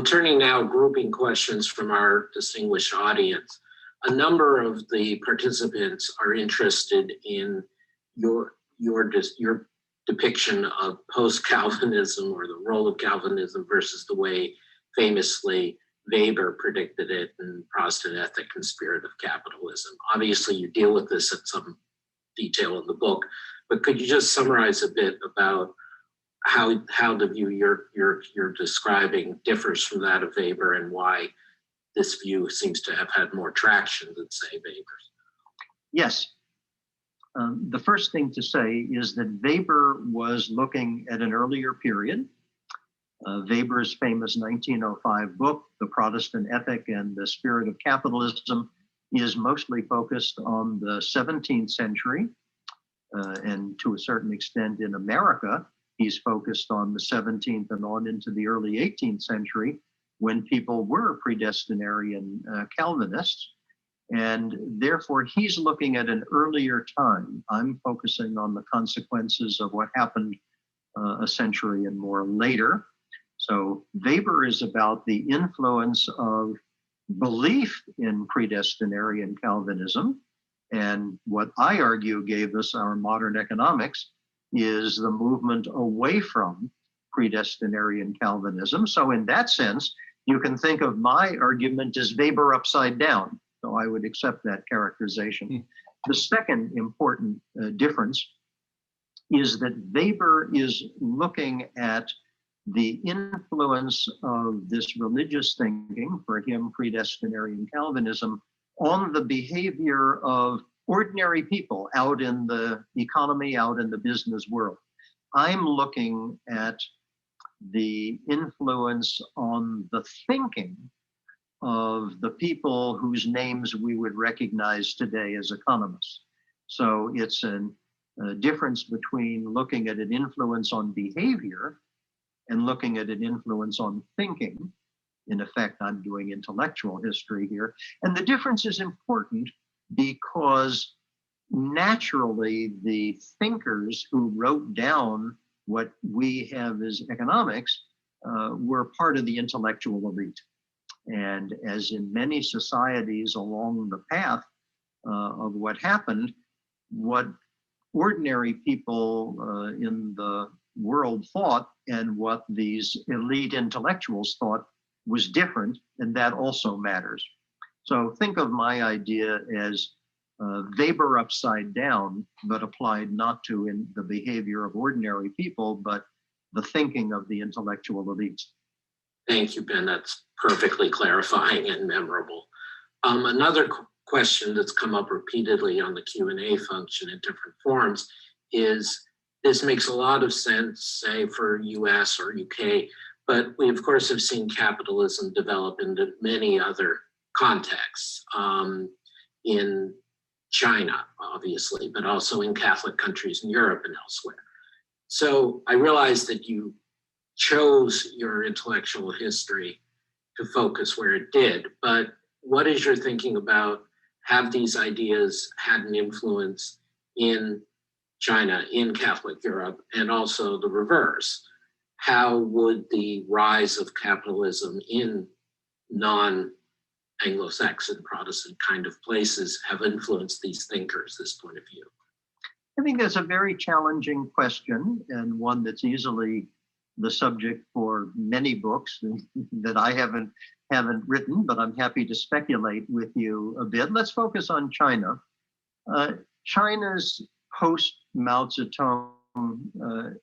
Turning now, grouping questions from our distinguished audience. A number of the participants are interested in your depiction of post-Calvinism, or the role of Calvinism versus the way famously Weber predicted it in Protestant Ethic and Spirit of Capitalism. Obviously, you deal with this in some detail in the book, but could you just summarize a bit about how the view you're describing differs from that of Weber, and why this view seems to have had more traction than, say, Weber's? Yes. The first thing to say is that Weber was looking at an earlier period. Weber's famous 1905 book, The Protestant Ethic and the Spirit of Capitalism, is mostly focused on the 17th century, and to a certain extent in America, he's focused on the 17th and on into the early 18th century, when people were predestinarian Calvinists. And therefore, he's looking at an earlier time. I'm focusing on the consequences of what happened a century and more later. So Weber is about the influence of belief in predestinarian Calvinism. And what I argue gave us our modern economics is the movement away from predestinarian Calvinism. So in that sense, you can think of my argument as Weber upside down. So I would accept that characterization. The second important difference is that Weber is looking at the influence of this religious thinking, for him, predestinarian Calvinism, on the behavior of ordinary people out in the economy, out in the business world. I'm looking at the influence on the thinking of the people whose names we would recognize today as economists. So it's a difference between looking at an influence on behavior and looking at an influence on thinking. In effect, I'm doing intellectual history here. And the difference is important because naturally the thinkers who wrote down what we have as economics were part of the intellectual elite. And as in many societies along the path of what happened, what ordinary people in the world thought and what these elite intellectuals thought was different, and that also matters. So think of my idea as Weber upside down, but applied not to in the behavior of ordinary people, but the thinking of the intellectual elites. Thank you, Ben. That's perfectly clarifying and memorable. Another question that's come up repeatedly on the Q&A function in different forms is, this makes a lot of sense, say, for US or UK, but we, of course, have seen capitalism develop into many other contexts, in China, obviously, but also in Catholic countries in Europe and elsewhere. So I realize that you chose your intellectual history to focus where it did, but what is your thinking about, have these ideas had an influence in China, in Catholic Europe, and also the reverse? How would the rise of capitalism in non-Anglo-Saxon Protestant kind of places have influenced these thinkers, this point of view? I think that's a very challenging question, and one that's easily the subject for many books that I haven't written, but I'm happy to speculate with you a bit. Let's focus on China. China's post-Mao Zedong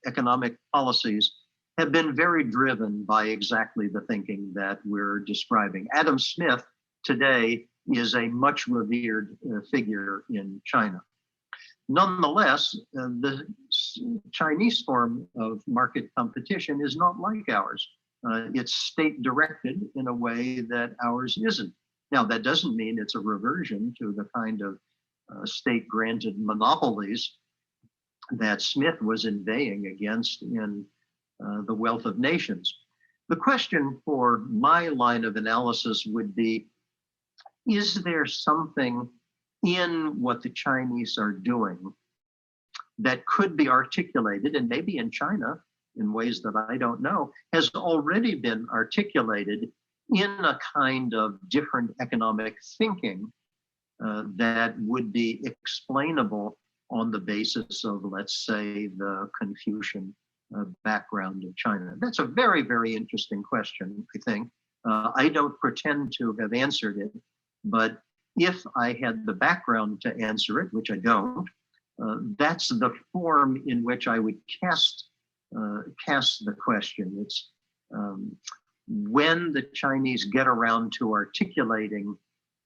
economic policies have been very driven by exactly the thinking that we're describing. Adam Smith today is a much revered figure in China. Nonetheless, the Chinese form of market competition is not like ours. It's state-directed in a way that ours isn't. Now, that doesn't mean it's a reversion to the kind of state-granted monopolies that Smith was inveighing against in The Wealth of Nations. The question for my line of analysis would be, is there something in what the Chinese are doing that could be articulated, and maybe in China in ways that I don't know, has already been articulated in a kind of different economic thinking that would be explainable on the basis of, let's say, the Confucian background of China? That's a very, very interesting question, I think. I don't pretend to have answered it, but if I had the background to answer it, which I don't, that's the form in which I would cast the question. It's when the Chinese get around to articulating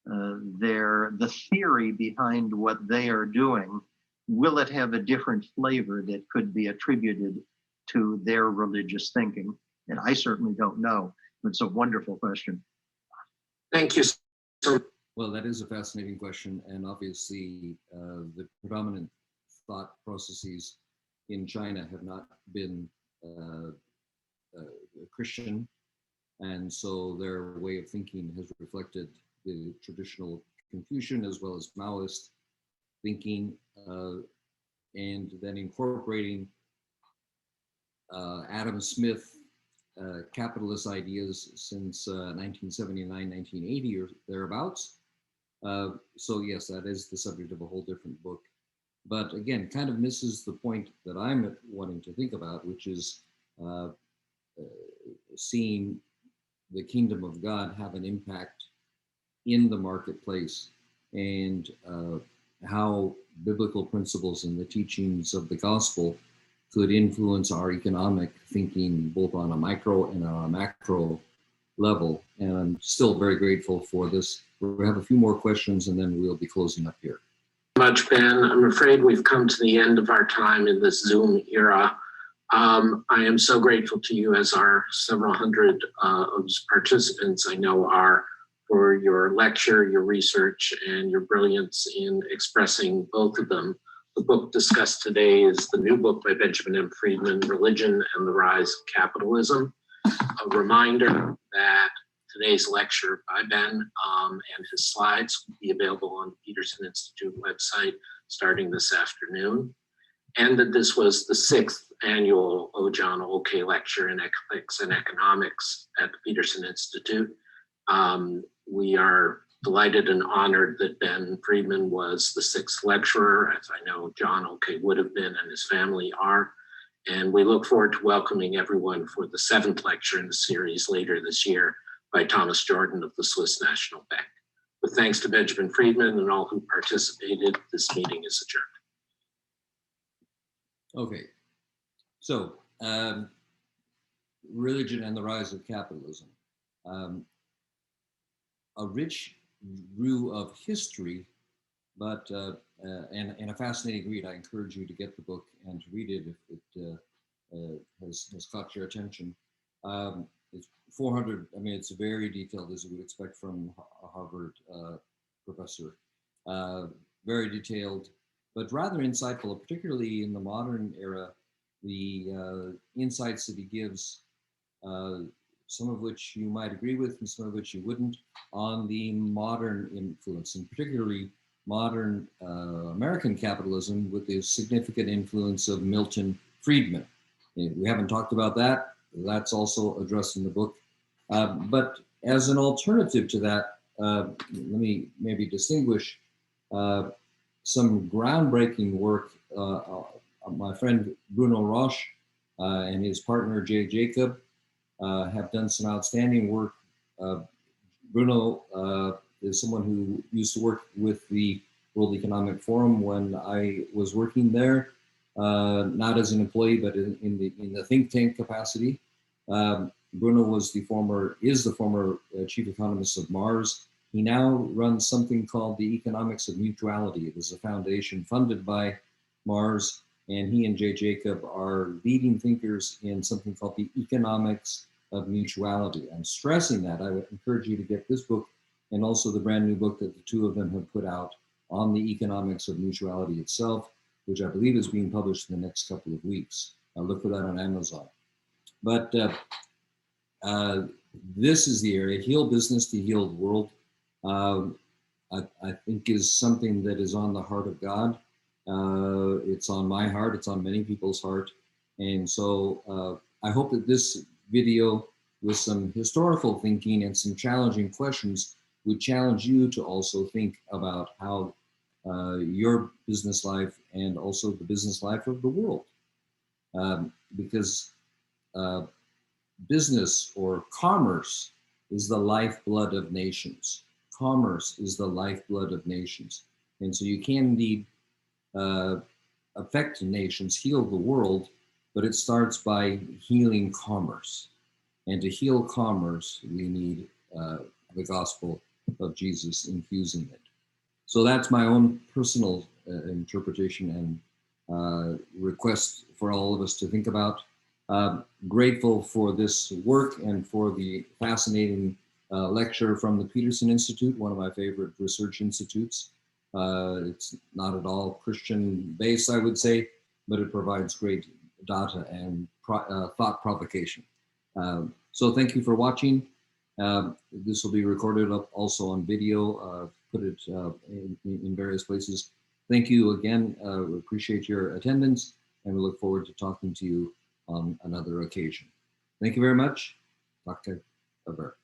the theory behind what they are doing, will it have a different flavor that could be attributed to their religious thinking? And I certainly don't know. It's a wonderful question. Thank you. Well, that is a fascinating question, and obviously the predominant thought processes in China have not been Christian, and so their way of thinking has reflected the traditional Confucian as well as Maoist thinking, and then incorporating Adam Smith capitalist ideas since 1979, 1980 or thereabouts. So yes, that is the subject of a whole different book. But again, kind of misses the point that I'm wanting to think about, which is seeing the kingdom of God have an impact in the marketplace, and how biblical principles and the teachings of the gospel could influence our economic thinking, both on a micro and on a macro level. And I'm still very grateful for this. We have a few more questions and then we'll be closing up here. Much, Ben. I'm afraid we've come to the end of our time in this Zoom era. I am so grateful to you, as our several hundred of participants I know are, for your lecture, your research, and your brilliance in expressing both of them. The book discussed today is the new book by Benjamin M. Friedman, Religion and the Rise of Capitalism. A reminder that today's lecture by Ben and his slides will be available on the Peterson Institute website starting this afternoon, and that this was the 6th annual John Olcay Lecture in Ethics and Economics at the Peterson Institute. We are delighted and honored that Ben Friedman was the 6th lecturer, as I know John Olcay would have been and his family are. And we look forward to welcoming everyone for the 7th lecture in the series later this year by Thomas Jordan of the Swiss National Bank. With thanks to Benjamin Friedman and all who participated, this meeting is adjourned. Okay, so religion and the rise of capitalism. A rich brew of history, but and a fascinating read. I encourage you to get the book and to read it if it has caught your attention. It's 400. I mean, it's very detailed, as you would expect from a Harvard professor. Very detailed, but rather insightful, particularly in the modern era. The insights that he gives, some of which you might agree with and some of which you wouldn't, on the modern influence, and particularly modern American capitalism, with the significant influence of Milton Friedman. We haven't talked about that. That's also addressed in the book. But as an alternative to that, let me maybe distinguish some groundbreaking work. My friend Bruno Roche and his partner Jay Jacob have done some outstanding work. Bruno is someone who used to work with the World Economic Forum when I was working there, not as an employee, but in the think tank capacity. Bruno is the former chief economist of Mars. He now runs something called the Economics of Mutuality. It is a foundation funded by Mars, and he and Jay Jacob are leading thinkers in something called the Economics of Mutuality. I'm stressing that. I would encourage you to get this book and also the brand new book that the two of them have put out on the economics of mutuality itself. which I believe is being published in the next couple of weeks. I'll look for that on Amazon. But this is the area, heal business to heal the world. I think is something that is on the heart of God. It's on my heart, it's on many people's heart. And so I hope that this video with some historical thinking and some challenging questions would challenge you to also think about how your business life and also the business life of the world. Because business or commerce is the lifeblood of nations. Commerce is the lifeblood of nations. And so you can indeed affect nations, heal the world, but it starts by healing commerce. And to heal commerce, we need the gospel of Jesus infusing it. So that's my own personal interpretation and request for all of us to think about. Grateful for this work and for the fascinating lecture from the Peterson Institute, one of my favorite research institutes. It's not at all Christian based, I would say, but it provides great data and thought provocation. So thank you for watching. This will be recorded up also on video, put it in various places. Thank you again. We appreciate your attendance, and we look forward to talking to you on another occasion. Thank you very much. Dr. Weber.